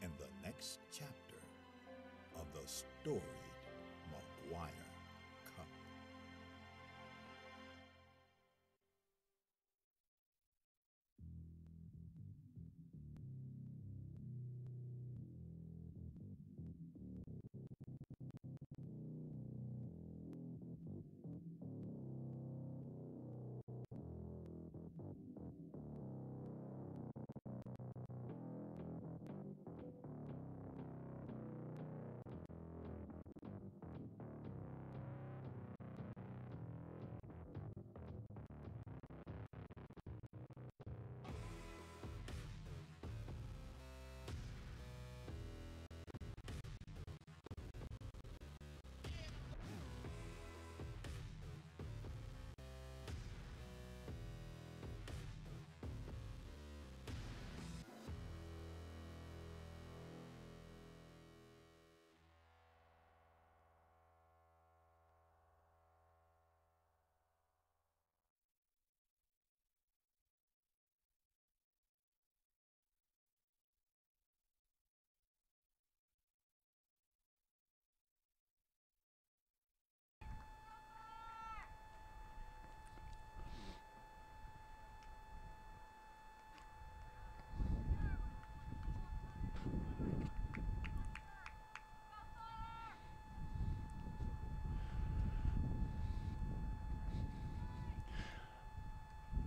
in the next chapter of the storied McGuire Cup?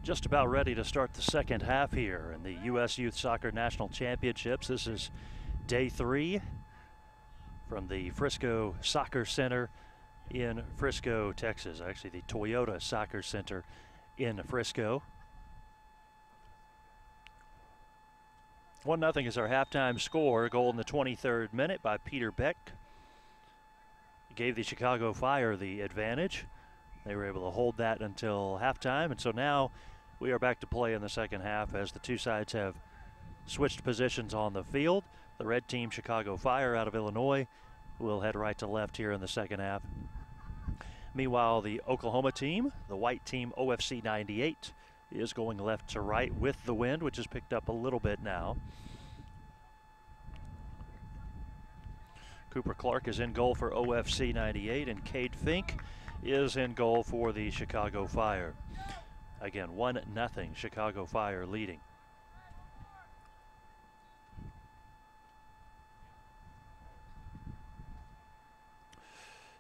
Just about ready to start the second half here in the U.S. Youth Soccer National Championships. This is day 3 from the Frisco Soccer Center in Frisco, Texas. Actually, the Toyota Soccer Center in Frisco. 1-0 is our halftime score. Goal in the 23rd minute by Peter Beck. Gave the Chicago Fire the advantage. They were able to hold that until halftime, and so now we are back to play in the second half as the two sides have switched positions on the field. The red team, Chicago Fire out of Illinois, will head right to left here in the second half. Meanwhile, the Oklahoma team, the white team, OFC 98, is going left to right with the wind, which has picked up a little bit now. Cooper Clark is in goal for OFC 98, and Cade Fink is in goal for the Chicago Fire. Again, 1-0, Chicago Fire leading.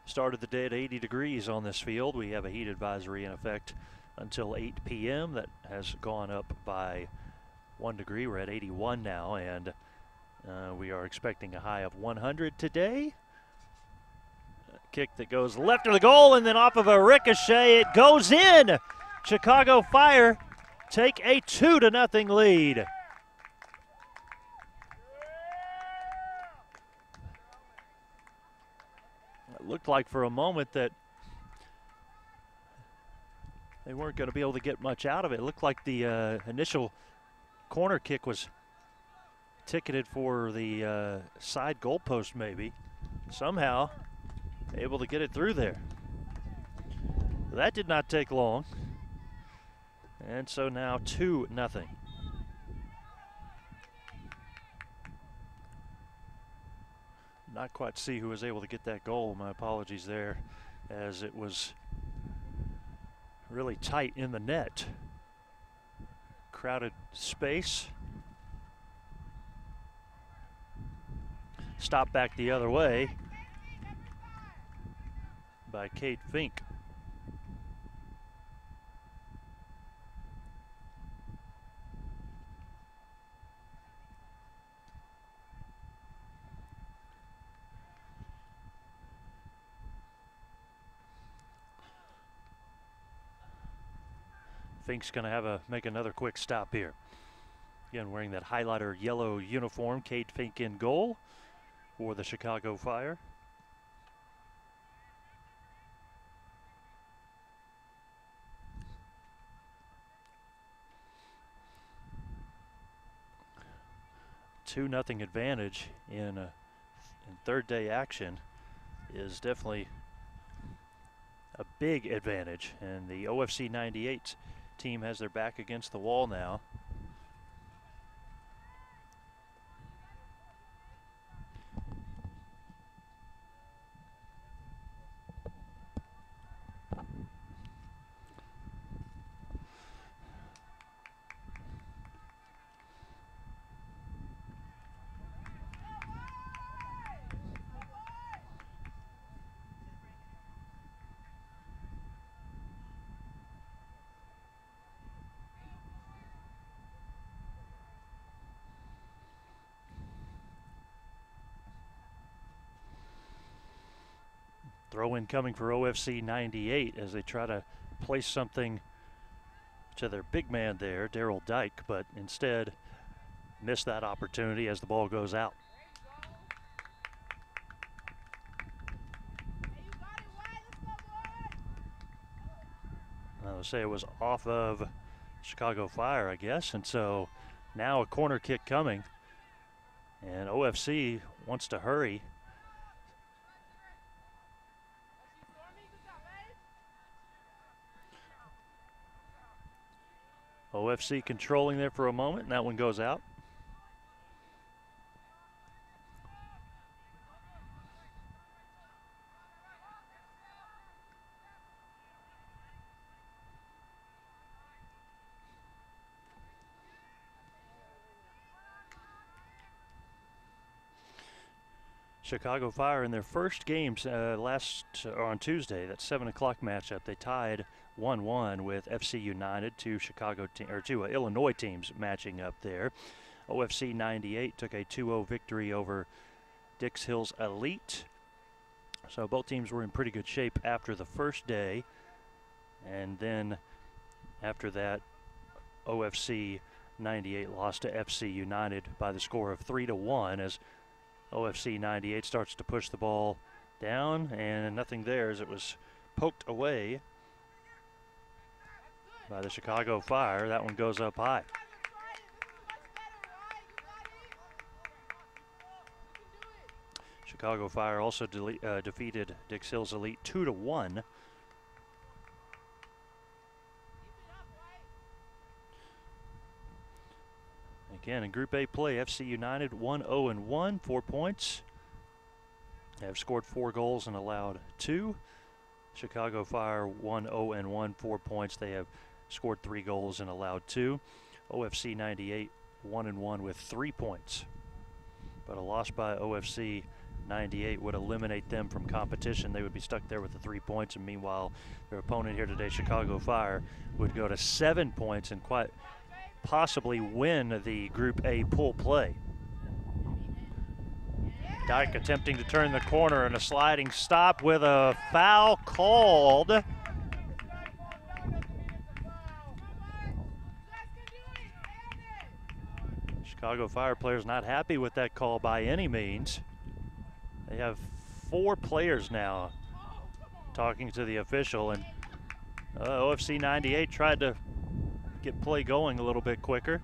Started the day at 80 degrees on this field. We have a heat advisory in effect until 8 p.m. That has gone up by 1 degree. We're at 81 now, and we are expecting a high of 100 today. A kick that goes left of the goal, and then off of a ricochet, it goes in. Chicago Fire take a 2-0 lead. It looked like for a moment that they weren't going to be able to get much out of it. It looked like the initial corner kick was ticketed for the side goalpost maybe. Somehow able to get it through there. That did not take long. And so now 2-0. Not quite see who was able to get that goal. My apologies there, as it was really tight in the net. Crowded space. Stopped back the other way by Cade Fink. Fink's going to make another quick stop here. Again, wearing that highlighter yellow uniform, Cade Fink in goal for the Chicago Fire. A 2-0 advantage in third day action is definitely a big advantage, and the OFC 98 team has their back against the wall now. Throw in coming for OFC 98 as they try to place something to their big man there, Daryl Dyke, but instead miss that opportunity as the ball goes out. I would say it was off of Chicago Fire, I guess, and so now a corner kick coming, and OFC wants to hurry. OFC controlling there for a moment, and that one goes out. Chicago Fire in their first games on Tuesday, that 7 o'clock matchup, they tied 1-1 with FC United, two Illinois teams matching up there. OFC 98 took a 2-0 victory over Dix Hills Elite. So both teams were in pretty good shape after the first day. And then after that, OFC 98 lost to FC United by the score of 3-1 as OFC 98 starts to push the ball down, and nothing there as it was poked away by the Chicago Fire. That one goes up high. Chicago Fire also defeated Dix Hills Elite 2-1. Again, in Group A play, FC United 1-0-1, 4 points. They have scored 4 goals and allowed 2. Chicago Fire 1-0-1, 4 points. They have scored 3 goals and allowed 2. OFC 98 1-1 with 3 points. But a loss by OFC 98 would eliminate them from competition. They would be stuck there with the 3 points, and meanwhile, their opponent here today, Chicago Fire, would go to 7 points and quite possibly win the Group A pool play. Dyke attempting to turn the corner and a sliding stop with a foul called. Chicago Fire players not happy with that call by any means. They have 4 players now talking to the official, and OFC 98 tried to get play going a little bit quicker.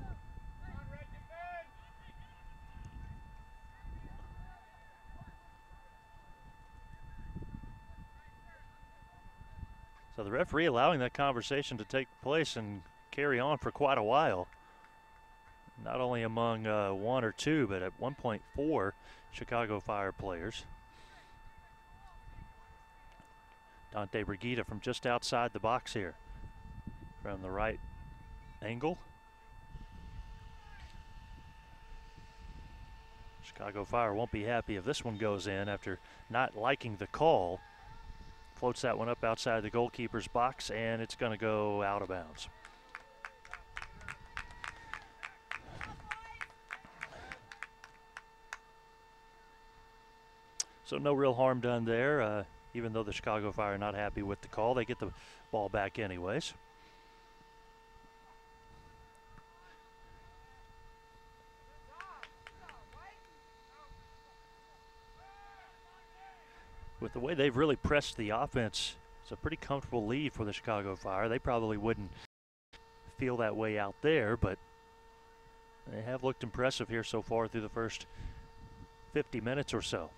So the referee allowing that conversation to take place and carry on for quite a while. Not only among 1 or 2, but at 1.4 Chicago Fire players. Dante Brigida from just outside the box here from the right angle. Chicago Fire won't be happy if this one goes in after not liking the call. Floats that one up outside the goalkeeper's box, and it's going to go out of bounds. So no real harm done there. Even though the Chicago Fire are not happy with the call, they get the ball back anyways. With the way they've really pressed the offense, it's a pretty comfortable lead for the Chicago Fire. They probably wouldn't feel that way out there, but they have looked impressive here so far through the first 50 minutes or so.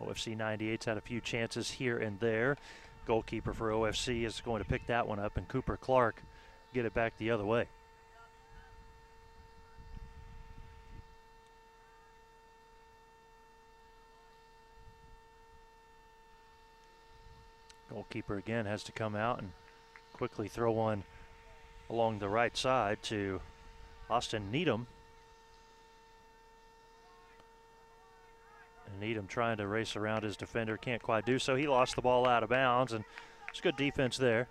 OFC 98's had a few chances here and there. Goalkeeper for OFC is going to pick that one up, and Cooper Clark get it back the other way. Goalkeeper again has to come out and quickly throw one along the right side to Austin Needham. And Needham trying to race around his defender, can't quite do so. He lost the ball out of bounds, and it's good defense there.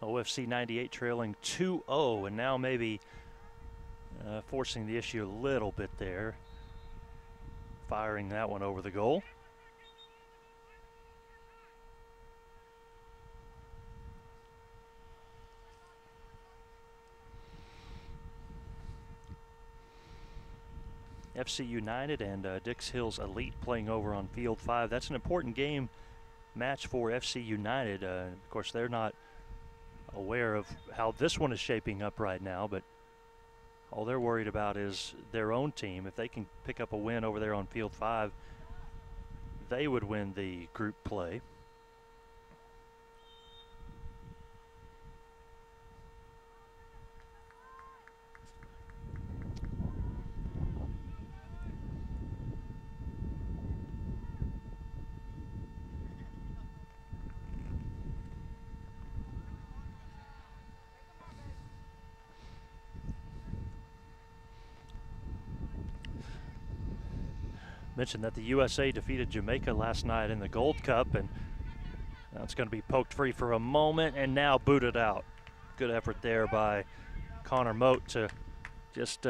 OFC 98 trailing 2-0, and now maybe forcing the issue a little bit there. Firing that one over the goal. FC United and Dix Hills Elite playing over on Field 5. That's an important game match for FC United. Of course, they're not aware of how this one is shaping up right now, but all they're worried about is their own team. If they can pick up a win over there on Field 5, they would win the group play. Mentioned that the USA defeated Jamaica last night in the Gold Cup, and now it's going to be poked free for a moment and now booted out. Good effort there by Connor Moat to just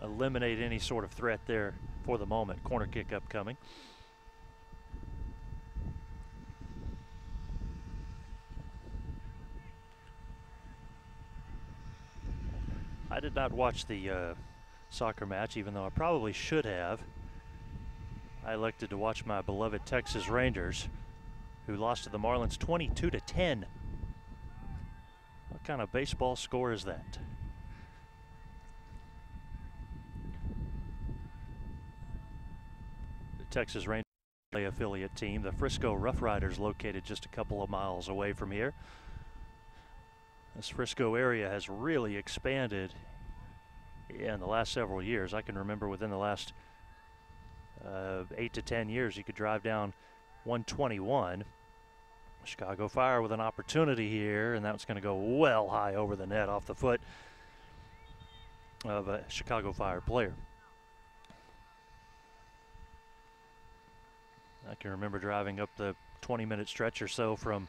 eliminate any sort of threat there for the moment. Corner kick upcoming. I did not watch the soccer match, even though I probably should have. I elected to watch my beloved Texas Rangers, who lost to the Marlins 22-10. What kind of baseball score is that? The Texas Rangers affiliate team, the Frisco Rough Riders, located just a couple of miles away from here. This Frisco area has really expanded in the last several years. I can remember within the last 8 to 10 years, you could drive down 121. Chicago Fire with an opportunity here, and that's going to go well high over the net off the foot of a Chicago Fire player. I can remember driving up the 20-minute stretch or so from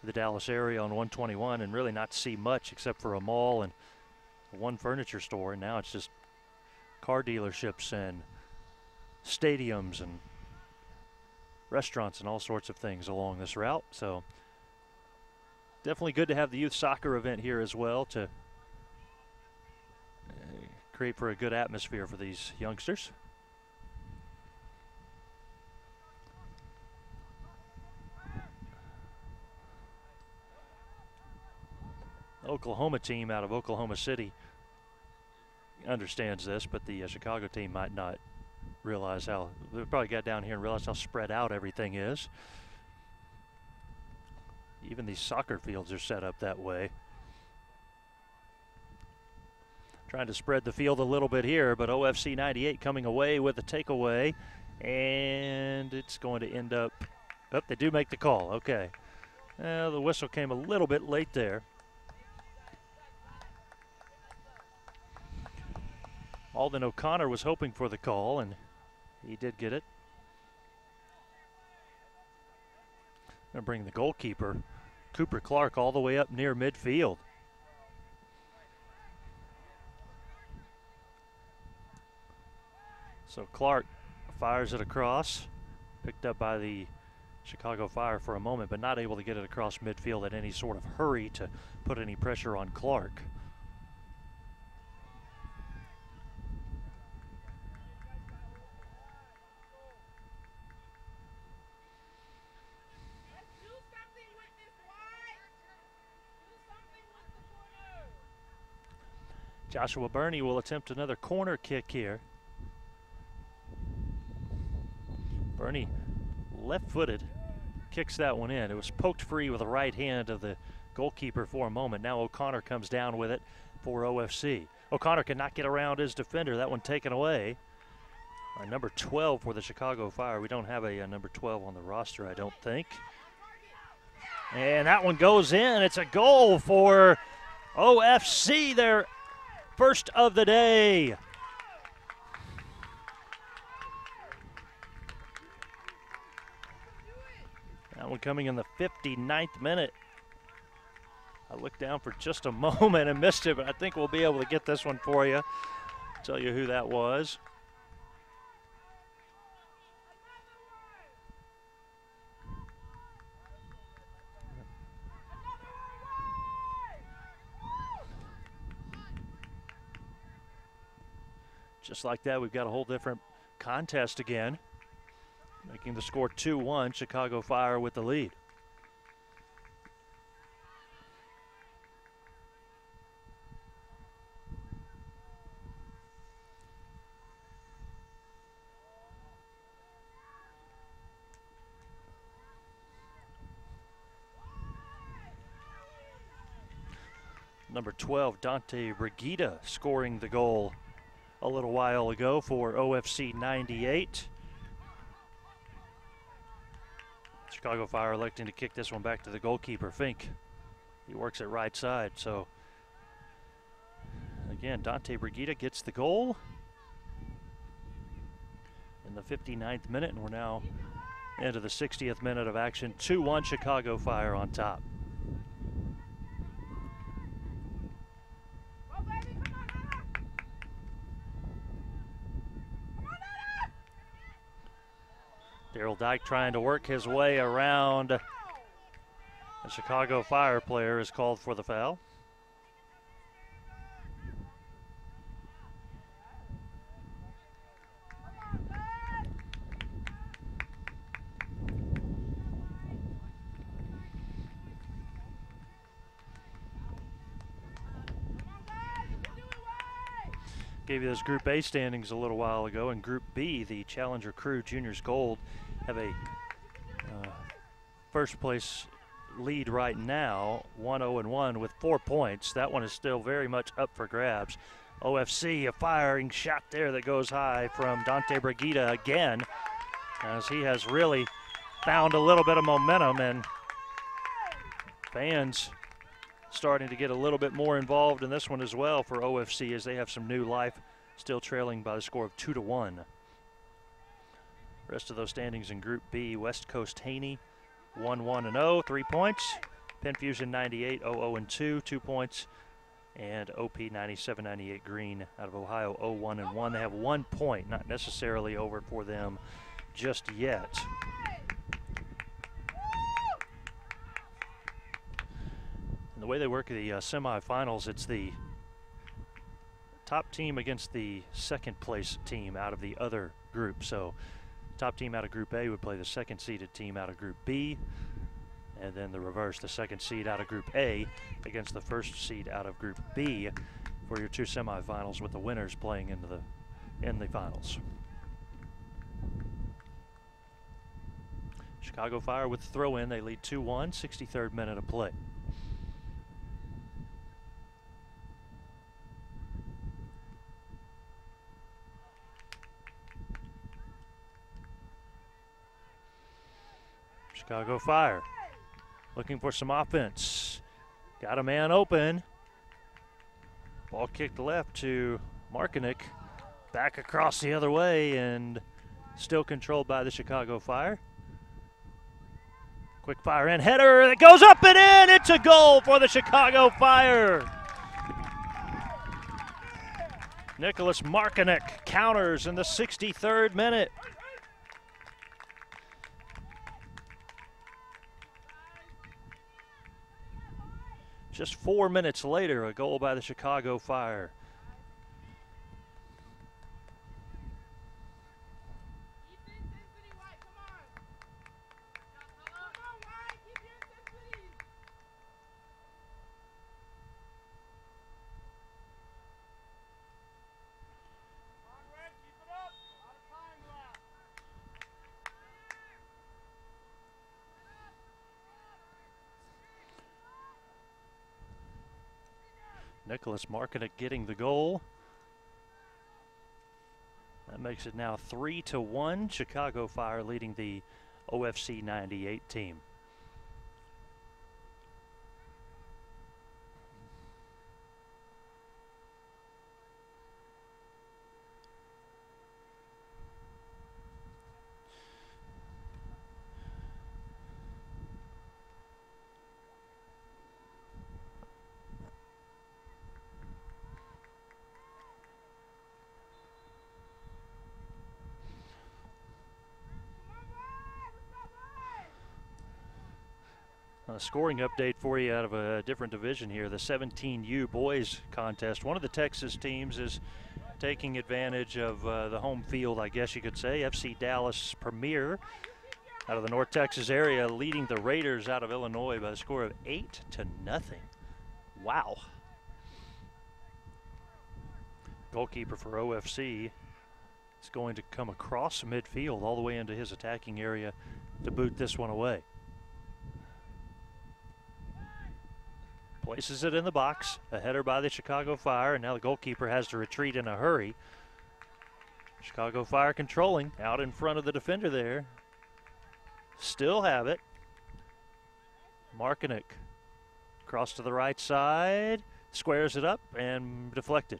the Dallas area on 121 and really not see much except for a mall and one furniture store, and now it's just car dealerships and stadiums and restaurants and all sorts of things along this route. So definitely good to have the youth soccer event here as well to create for a good atmosphere for these youngsters. Oklahoma team out of Oklahoma City understands this, but the Chicago team might not realize how. They probably got down here and realized how spread out everything is. Even these soccer fields are set up that way. Trying to spread the field a little bit here, but OFC 98 coming away with a takeaway, and it's going to end up. Oh, they do make the call. Okay. The whistle came a little bit late there. Alden O'Connor was hoping for the call, and he did get it. Going to bring the goalkeeper, Cooper Clark, all the way up near midfield. So Clark fires it across, picked up by the Chicago Fire for a moment, but not able to get it across midfield in any sort of hurry to put any pressure on Clark. Joshua Burney will attempt another corner kick here. Burney, left-footed, kicks that one in. It was poked free with the right hand of the goalkeeper for a moment. Now O'Connor comes down with it for OFC. O'Connor cannot get around his defender. That one taken away. Number 12 for the Chicago Fire. We don't have a number 12 on the roster, I don't think. And that one goes in. It's a goal for OFC. Their first of the day. That one coming in the 59th minute. I looked down for just a moment and missed it, but I think we'll be able to get this one for you. Tell you who that was. Just like that, we've got a whole different contest again, making the score 2-1, Chicago Fire with the lead. Number 12, Dante Brigida, scoring the goal a little while ago for OFC 98. Chicago Fire electing to kick this one back to the goalkeeper, Fink. He works it right side, so again, Dante Brigida gets the goal. in the 59th minute, and we're now into the 60th minute of action. 2-1 Chicago Fire on top. Daryl Dyke trying to work his way around. The Chicago Fire player is called for the foul. Gave you those Group A standings a little while ago. In Group B, the Challenger Crew Juniors Gold have a first place lead right now, 1-0-1 with 4 points. That one is still very much up for grabs. OFC, a firing shot there that goes high from Dante Brigida again, as he has really found a little bit of momentum, and fans starting to get a little bit more involved in this one as well for OFC, as they have some new life, still trailing by the score of 2-1. Rest of those standings in Group B, West Coast Haney 1-1-0, 3 points. Penn Fusion 98, 0-0-2, 2 points. And OP 97-98 Green out of Ohio 0-1-1. They have 1 point, not necessarily over for them just yet. And the way they work the semifinals, it's the top team against the second place team out of the other group. So top team out of Group A would play the second seeded team out of Group B, and then the reverse, the second seed out of Group A against the first seed out of Group B for your 2 semifinals, with the winners playing in the finals. Chicago Fire with the throw-in, they lead 2-1, 63rd minute of play. Chicago Fire looking for some offense. Got a man open. Ball kicked left to Markinek. Back across the other way, and still controlled by the Chicago Fire. Quick fire in, header that goes up and in. It's a goal for the Chicago Fire. Nicholas Markinek counters in the 63rd minute. Just 4 minutes later, a goal by the Chicago Fire. Nicholas Markinek getting the goal. That makes it now 3-1. Chicago Fire leading the OFC 98 team. A scoring update for you out of a different division here, the 17U boys contest. One of the Texas teams is taking advantage of the home field, I guess you could say. FC Dallas Premier out of the North Texas area, leading the Raiders out of Illinois by a score of 8-0. Wow. Goalkeeper for OFC is going to come across midfield all the way into his attacking area to boot this one away. Places it in the box, a header by the Chicago Fire, and now the goalkeeper has to retreat in a hurry. Chicago Fire controlling, out in front of the defender there. Still have it. Markinek across to the right side, squares it up and deflected.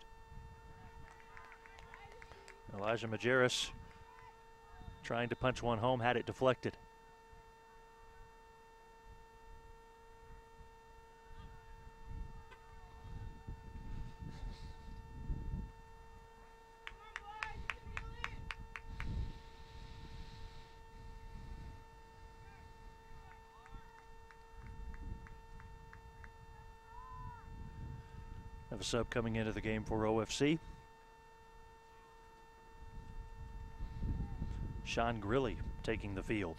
Elijah Majerus trying to punch one home, had it deflected. Have a sub coming into the game for OFC. Sean Grilly taking the field.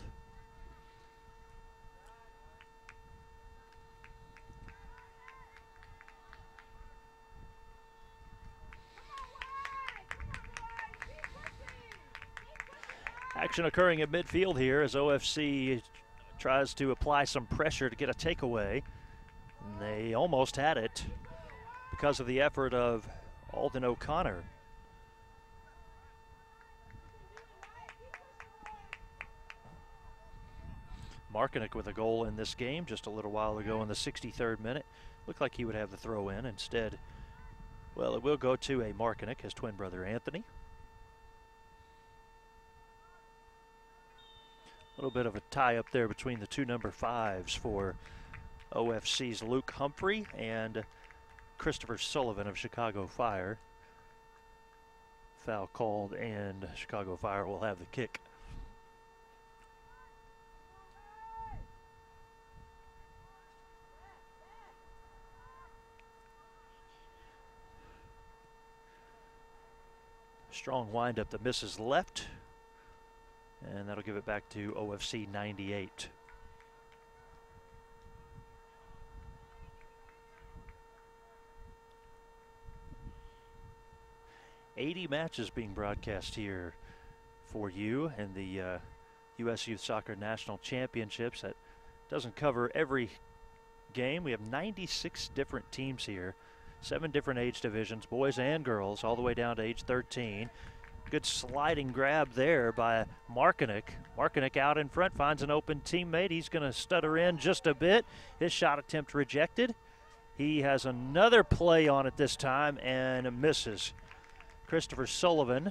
Action occurring at midfield here as OFC tries to apply some pressure to get a takeaway. And they almost had it because of the effort of Alden O'Connor. Markinek with a goal in this game just a little while ago in the 63rd minute. Looked like he would have the throw in. Instead, well, it will go to a Markinek, his twin brother Anthony. A little bit of a tie up there between the two number 5s for OFC's Luke Humphrey and Christopher Sullivan of Chicago Fire. Foul called, and Chicago Fire will have the kick. Strong windup that misses left, and that'll give it back to OFC 98. $80 matches being broadcast here for you in the U.S. Youth Soccer National Championships. That doesn't cover every game. We have 96 different teams here, 7 different age divisions, boys and girls, all the way down to age 13. Good sliding grab there by Markinek. Markinek out in front, finds an open teammate. He's going to stutter in just a bit. His shot attempt rejected. He has another play on it this time and misses. Christopher Sullivan.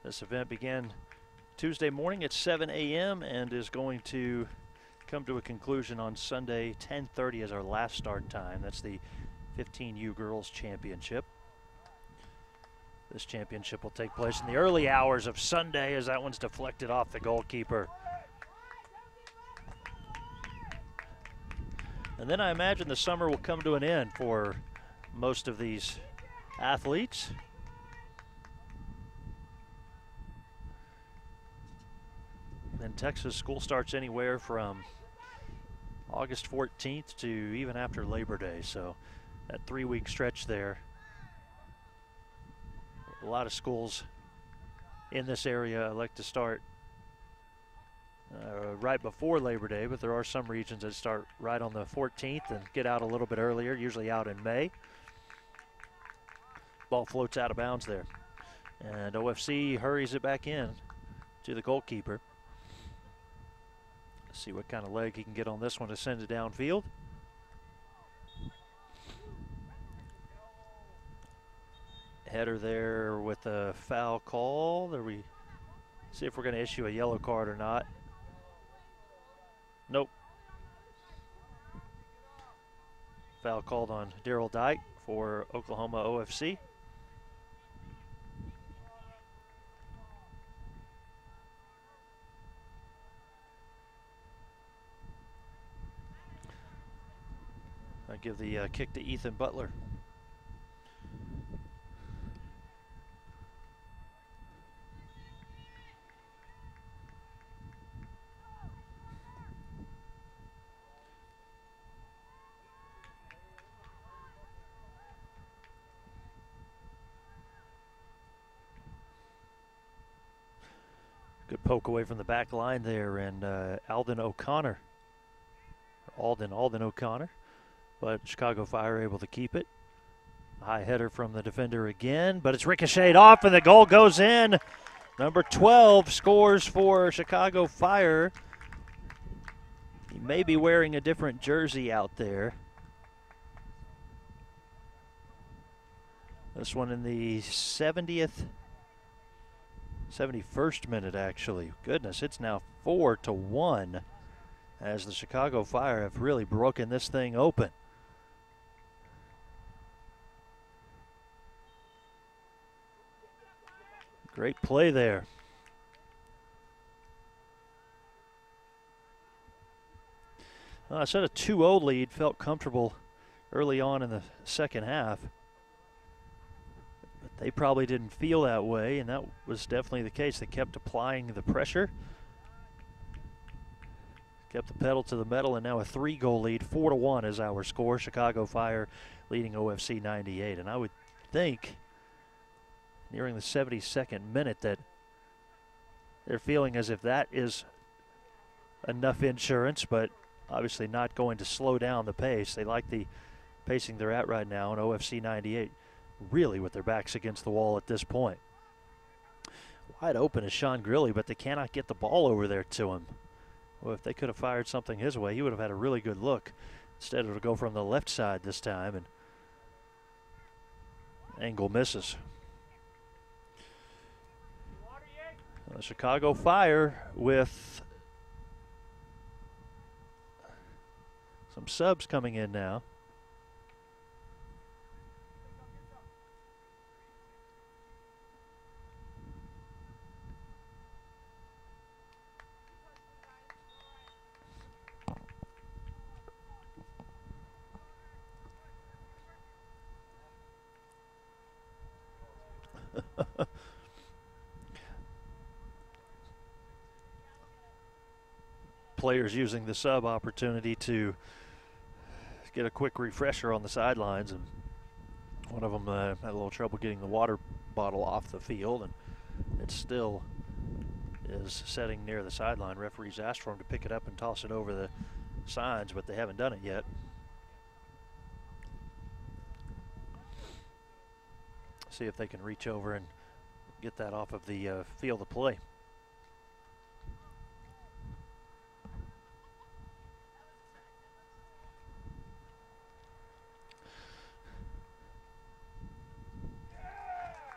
This event began Tuesday morning at 7 a.m. and is going to come to a conclusion on Sunday, 10:30 as our last start time. That's the 15U Girls Championship. This championship will take place in the early hours of Sunday as that one's deflected off the goalkeeper. And then I imagine the summer will come to an end for most of these athletes. In Texas, school starts anywhere from August 14th to even after Labor Day, so that 3-week stretch there. A lot of schools in this area like to start right before Labor Day, but there are some regions that start right on the 14th and get out a little bit earlier, usually out in May. Ball floats out of bounds there, and OFC hurries it back in to the goalkeeper. See what kind of leg he can get on this one to send it downfield. Header there with a foul call. There we see if we're going to issue a yellow card or not. Nope. Foul called on Daryl Dyke for Oklahoma OFC. I give the kick to Ethan Butler. Good poke away from the back line there, and Alden O'Connor. Alden O'Connor. But Chicago Fire able to keep it. High header from the defender again, but it's ricocheted off and the goal goes in. Number 12 scores for Chicago Fire. He may be wearing a different jersey out there. This one in the 71st minute, actually. Goodness, it's now 4-1 as the Chicago Fire have really broken this thing open. Great play there. Well, I said a 2-0 lead, felt comfortable early on in the second half. But they probably didn't feel that way, and that was definitely the case. They kept applying the pressure, kept the pedal to the metal, and now a 3-goal lead. 4-1 is our score. Chicago Fire leading OFC 98. And I would think nearing the 72nd minute that they're feeling as if that is enough insurance, but obviously not going to slow down the pace. They like the pacing they're at right now, and OFC 98 really with their backs against the wall at this point. Wide open is Sean Grilly, but they cannot get the ball over there to him. Well, if they could have fired something his way, he would have had a really good look. Instead, it'll go from the left side this time, and angle misses. The Chicago Fire with some subs coming in now. Players using the sub opportunity to get a quick refresher on the sidelines, and one of them had a little trouble getting the water bottle off the field, and it still is sitting near the sideline. Referees asked for him to pick it up and toss it over the signs, but they haven't done it yet. See if they can reach over and get that off of the field of play.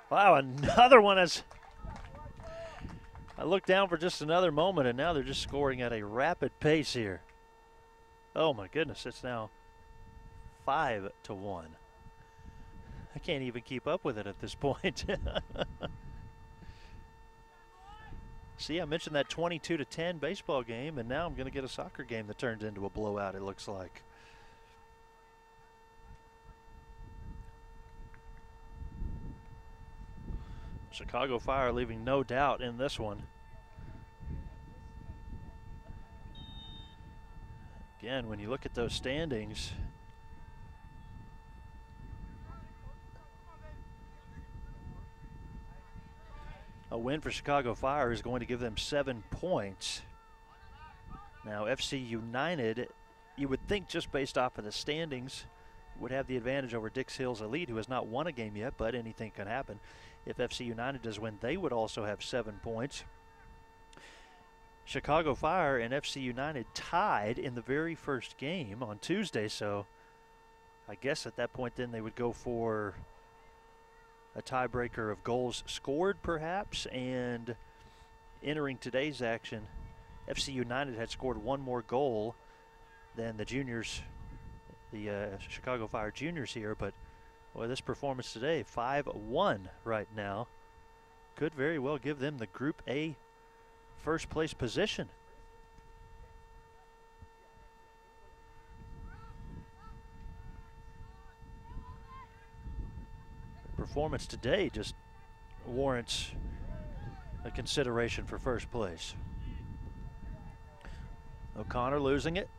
Wow, another one. As I look down for just another moment, and now they're just scoring at a rapid pace here. Oh my goodness, it's now 5-1. I can't even keep up with it at this point. See, I mentioned that 22-10 baseball game, and now I'm going to get a soccer game that turns into a blowout, it looks like. Chicago Fire leaving no doubt in this one. Again, when you look at those standings, a win for Chicago Fire is going to give them 7 points. Now, FC United, you would think just based off of the standings, would have the advantage over Dix Hills Elite, who has not won a game yet, but anything can happen. If FC United does win, they would also have 7 points. Chicago Fire and FC United tied in the very first game on Tuesday, so I guess at that point then they would go for a tiebreaker of goals scored perhaps, and entering today's action, FC United had scored 1 more goal than the juniors, the Chicago Fire juniors here, but boy, this performance today, 5-1 right now, could very well give them the Group A first place position. The performance today just warrants a consideration for first place. O'Connor losing it.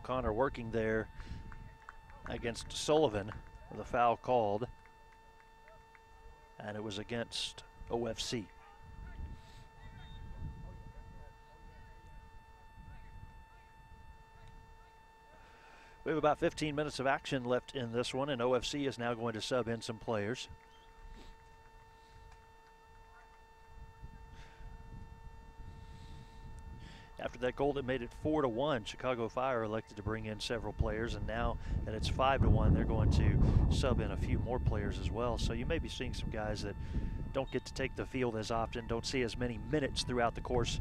O'Connor working there against Sullivan with a foul called, and it was against OFC. We have about 15 minutes of action left in this one, and OFC is now going to sub in some players. After that goal that made it 4-1, Chicago Fire elected to bring in several players, and now that it's 5-1, they're going to sub in a few more players as well. So you may be seeing some guys that don't get to take the field as often, don't see as many minutes throughout the course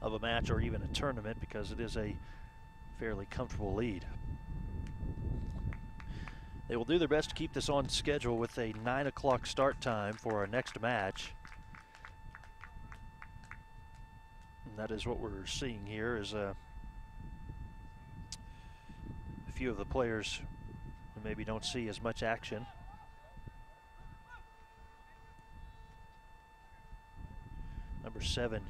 of a match or even a tournament, because it is a fairly comfortable lead. They will do their best to keep this on schedule with a 9 o'clock start time for our next match. And that is what we're seeing here, is a few of the players who maybe don't see as much action. Number 7,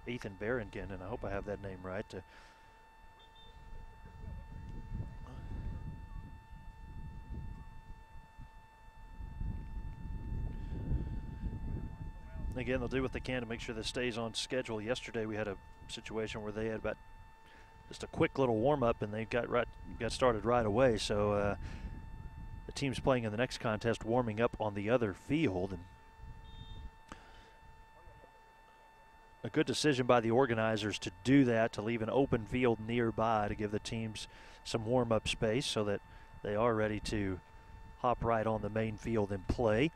Ethan Barringen, and I hope I have that name right. Again, they'll do what they can to make sure this stays on schedule. Yesterday we had a situation where they had about just a quick little warm-up, and they got started right away. So the teams playing in the next contest warming up on the other field. And a good decision by the organizers to do that, to leave an open field nearby to give the teams some warm-up space so that they are ready to hop right on the main field and play.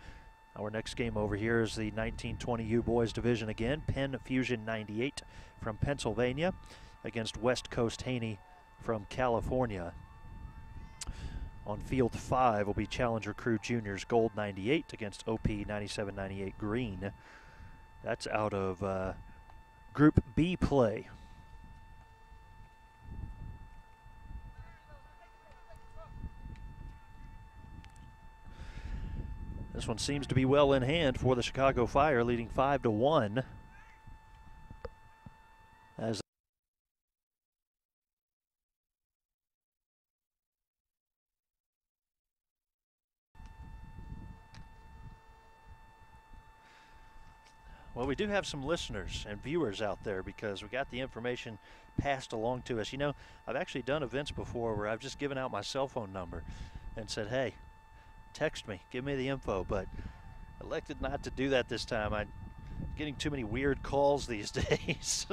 Our next game over here is the 1920U Boys Division again. Penn Fusion 98 from Pennsylvania against West Coast Haney from California. On field 5 will be Challenger Crew Juniors Gold 98 against OP 97-98 Green. That's out of Group B play. This one seems to be well in hand for the Chicago Fire, leading 5-1. As well, we do have some listeners and viewers out there, because we got the information passed along to us. You know, I've actually done events before where I've just given out my cell phone number and said, hey, text me, give me the info, but elected not to do that this time. I'm getting too many weird calls these days.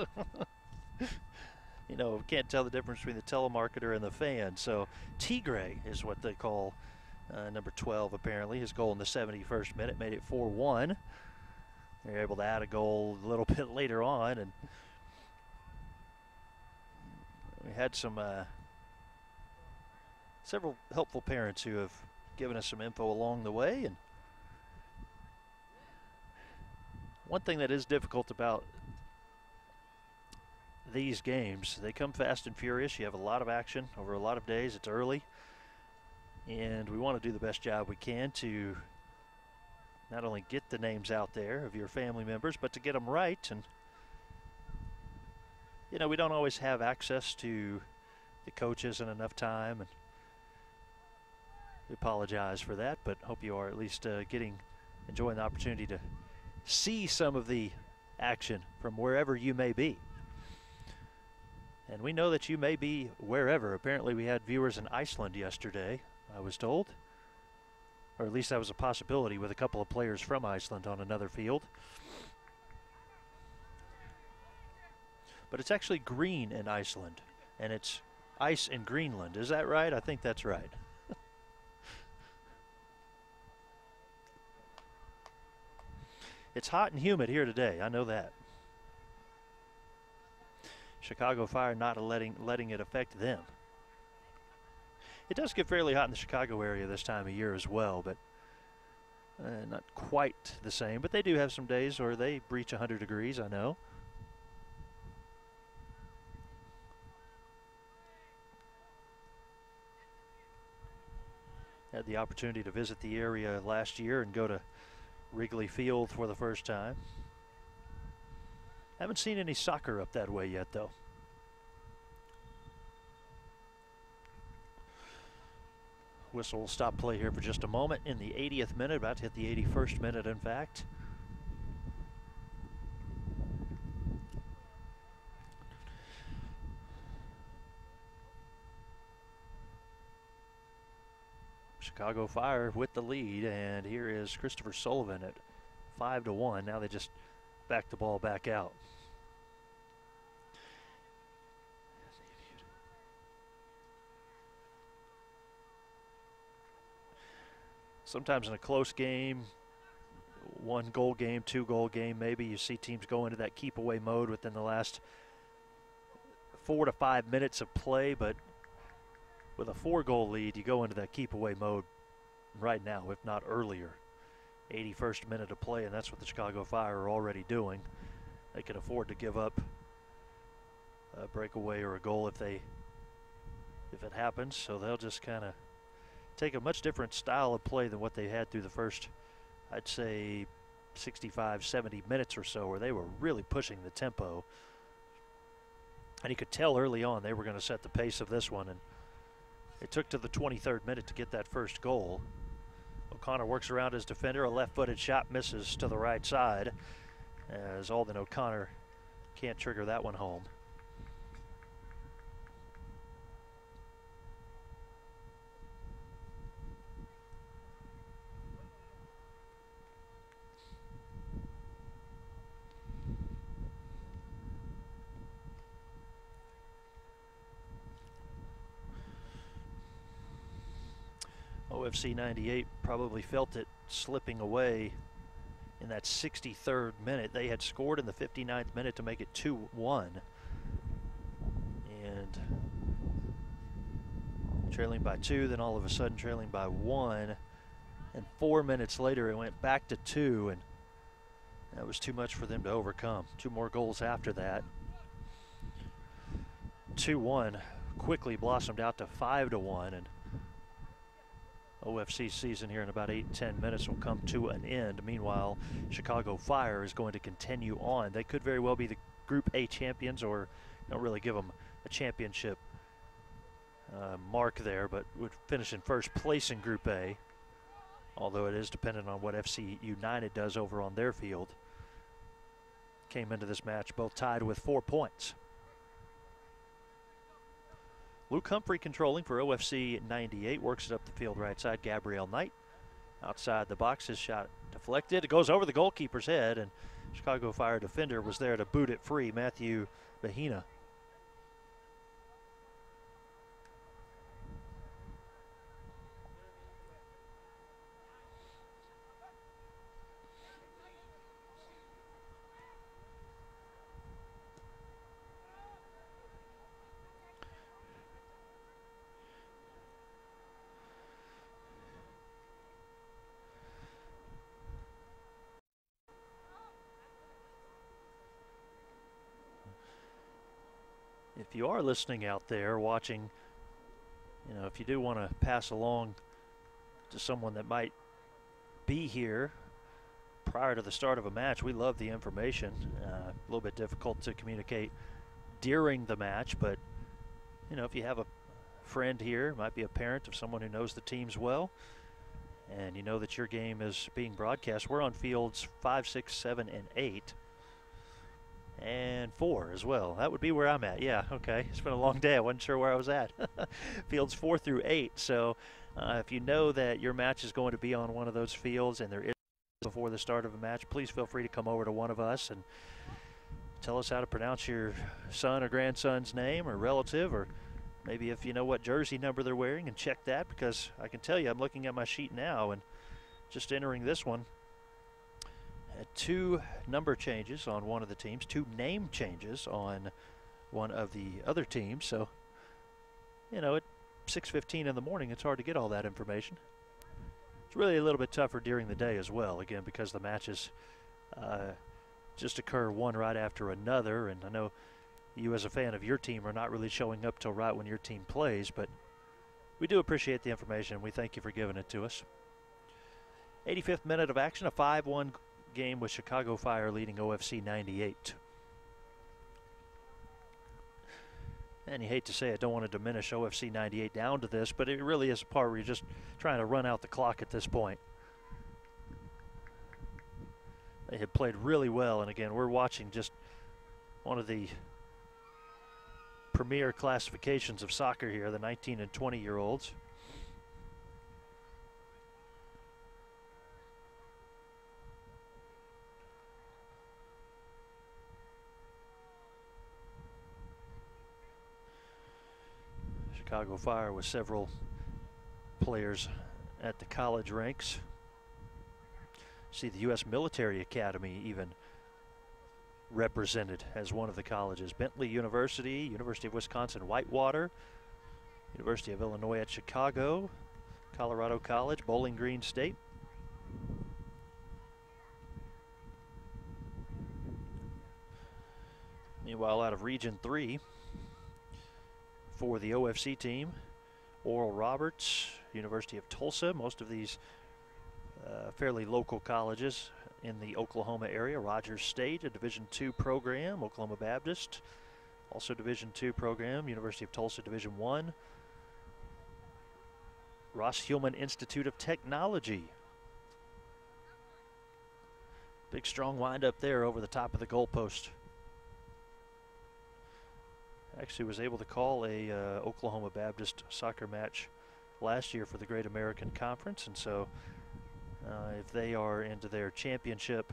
You know, can't tell the difference between the telemarketer and the fan. So Tigre is what they call number 12, apparently. His goal in the 71st minute made it 4-1. They're able to add a goal a little bit later on, and we had some several helpful parents who have given us some info along the way. And one thing that is difficult about these games, they come fast and furious. You have a lot of action over a lot of days. It's early, and we want to do the best job we can to not only get the names out there of your family members, but to get them right. And you know, we don't always have access to the coaches in enough time, and we apologize for that, but hope you are at least enjoying the opportunity to see some of the action from wherever you may be. And we know that you may be wherever. Apparently we had viewers in Iceland yesterday, I was told. Or at least that was a possibility, with a couple of players from Iceland on another field. But it's actually green in Iceland, and it's ice in Greenland. Is that right? I think that's right. It's hot and humid here today, I know that. Chicago Fire not letting it affect them. It does get fairly hot in the Chicago area this time of year as well, but not quite the same. But they do have some days where they breach 100 degrees, I know. Had the opportunity to visit the area last year and go to Wrigley Field for the first time. Haven't seen any soccer up that way yet, though. Whistle will stop play here for just a moment in the 80th minute, about to hit the 81st minute, in fact. Chicago Fire with the lead, and here is Christopher Sullivan at 5-1. Now they just back the ball back out. Sometimes in a close game, 1-goal game, 2-goal game, maybe you see teams go into that keep away mode within the last 4 to 5 minutes of play, but with a 4-goal lead, you go into that keep away mode right now, if not earlier. 81st minute of play, and that's what the Chicago Fire are already doing. They can afford to give up a breakaway or a goal if it happens, so they'll just kind of take a much different style of play than what they had through the first, I'd say, 65, 70 minutes or so, where they were really pushing the tempo. And you could tell early on they were going to set the pace of this one, and it took to the 23rd minute to get that first goal. O'Connor works around his defender. A left-footed shot misses to the right side, as Alden O'Connor can't trigger that one home. OFC 98 probably felt it slipping away in that 63rd minute. They had scored in the 59th minute to make it 2-1. And trailing by 2, then all of a sudden trailing by 1. And 4 minutes later it went back to 2, and that was too much for them to overcome. 2 more goals after that. 2-1 quickly blossomed out to 5-1, and OFC season here in about 8-10 minutes will come to an end. Meanwhile, Chicago Fire is going to continue on. They could very well be the Group A champions, or don't really give them a championship mark there, but would finish in first place in Group A, although it is dependent on what FC United does over on their field. Came into this match both tied with 4 points. Luke Humphrey controlling for OFC 98, works it up the field right side. Gabrielle Knight outside the box, his shot deflected. It goes over the goalkeeper's head, and Chicago Fire defender was there to boot it free, Matthew Bahina. If you are listening out there watching, if you do want to pass along to someone that might be here prior to the start of a match, we love the information. A little bit difficult to communicate during the match, but if you have a friend here, might be a parent of someone who knows the teams well, and you know that your game is being broadcast, we're on fields 5, 6, 7, and 8. And 4 as well. That would be where I'm at. Yeah, okay. It's been a long day. I wasn't sure where I was at. Fields 4 through 8. So if you know that your match is going to be on one of those fields and there is before the start of a match, please feel free to come over to one of us and tell us how to pronounce your son or grandson's name or relative, or maybe if you know what jersey number they're wearing, and check that, because I can tell you, I'm looking at my sheet now and just entering this one. 2 number changes on one of the teams, 2 name changes on one of the other teams. So, at 6:15 in the morning, it's hard to get all that information. It's really a little bit tougher during the day as well, again, because the matches just occur one right after another. And I know you, as a fan of your team, are not really showing up till right when your team plays, but we do appreciate the information. We thank you for giving it to us. 85th minute of action, a 5-1 game with Chicago Fire leading OFC 98. And you hate to say it, don't want to diminish OFC 98 down to this, but it really is a part where you're just trying to run out the clock at this point. They had played really well, and again, we're watching just one of the premier classifications of soccer here, the 19 and 20-year-olds. Chicago Fire with several players at the college ranks. See the U.S. Military Academy even represented as one of the colleges. Bentley University, University of Wisconsin-Whitewater, University of Illinois at Chicago, Colorado College, Bowling Green State. Meanwhile, out of Region 3, for the OFC team, Oral Roberts, University of Tulsa, most of these fairly local colleges in the Oklahoma area. Rogers State, a Division II program. Oklahoma Baptist, also Division II program. University of Tulsa, Division I. Ross Hillman Institute of Technology. Big strong wind up there over the top of the goalpost. Actually was able to call a Oklahoma Baptist soccer match last year for the Great American Conference, and so if they are into their championship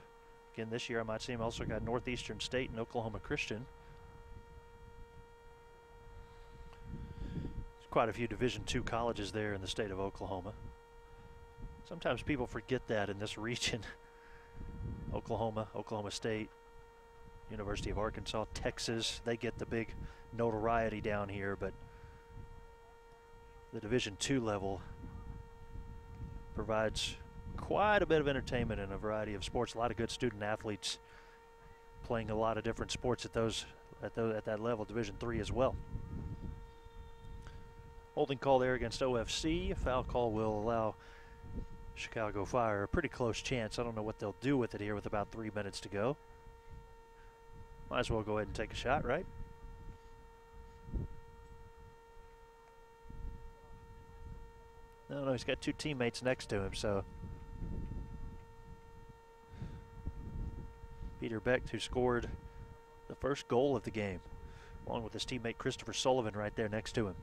again this year, I might see them. Also got Northeastern State and Oklahoma Christian. There's quite a few Division II colleges there in the state of Oklahoma. Sometimes people forget that in this region. Oklahoma, Oklahoma State, University of Arkansas, Texas, they get the big notoriety down here, but the Division II level provides quite a bit of entertainment in a variety of sports. A lot of good student athletes playing a lot of different sports at that level, Division III as well. Holding call there against OFC. A foul call will allow Chicago Fire a pretty close chance. I don't know what they'll do with it here with about 3 minutes to go. Might as well go ahead and take a shot, right? No, he's got two teammates next to him, so. Peter Becht, who scored the first goal of the game, along with his teammate Christopher Sullivan right there next to him.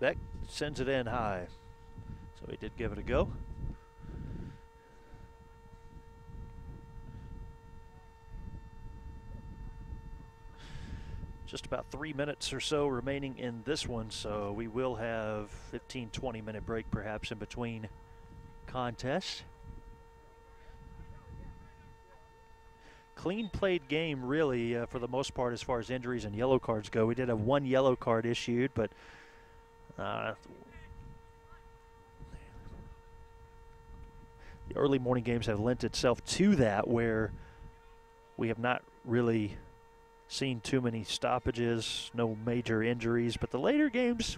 Becht sends it in high, so he did give it a go. Just about 3 minutes or so remaining in this one, so we will have 15-20 minute break perhaps in between contests. Clean played game really for the most part as far as injuries and yellow cards go. We did have one yellow card issued, but the early morning games have lent itself to that, where we have not really seen too many stoppages, no major injuries, but the later games,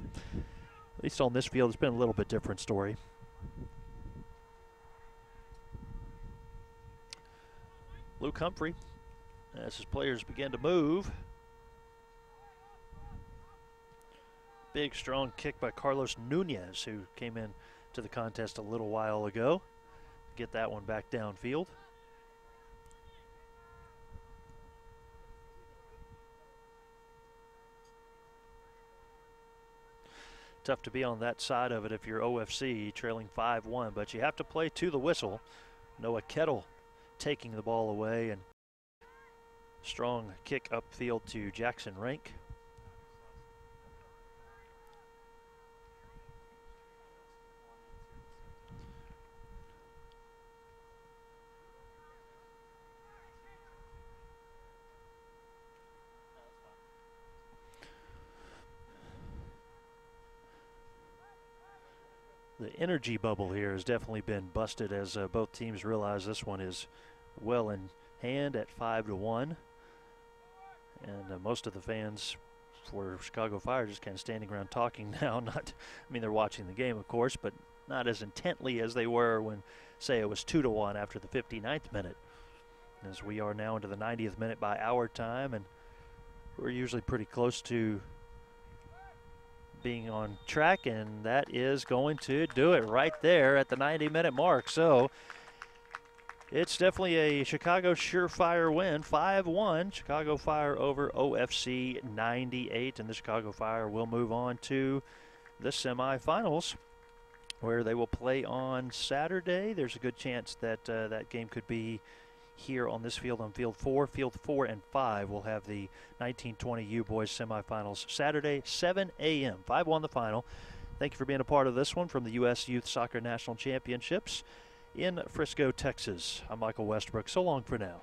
at least on this field, it's been a little bit different story. Luke Humphrey, as his players begin to move. Big, strong kick by Carlos Nunez, who came in to the contest a little while ago. Get that one back downfield. Tough to be on that side of it if you're OFC, trailing 5-1, but you have to play to the whistle. Noah Kettle taking the ball away, and strong kick upfield to Jackson Rank. The energy bubble here has definitely been busted as both teams realize this one is well in hand at 5-1. And most of the fans for Chicago Fire just kind of standing around talking now. I mean, they're watching the game, of course, but not as intently as they were when, say, it was 2-1 after the 59th minute. As we are now into the 90th minute by our time, and we're usually pretty close to being on track, and that is going to do it right there at the 90-minute mark. So it's definitely a Chicago surefire win, 5-1. Chicago Fire over OFC 98, and the Chicago Fire will move on to the semifinals, where they will play on Saturday. There's a good chance that that game could be here on this field on Field 4. Field 4 and 5 will have the 1920 U Boys semifinals Saturday, 7 a.m. 5-1 the final. Thank you for being a part of this one from the U.S. Youth Soccer National Championships in Frisco, Texas. I'm Michael Westbrook. So long for now.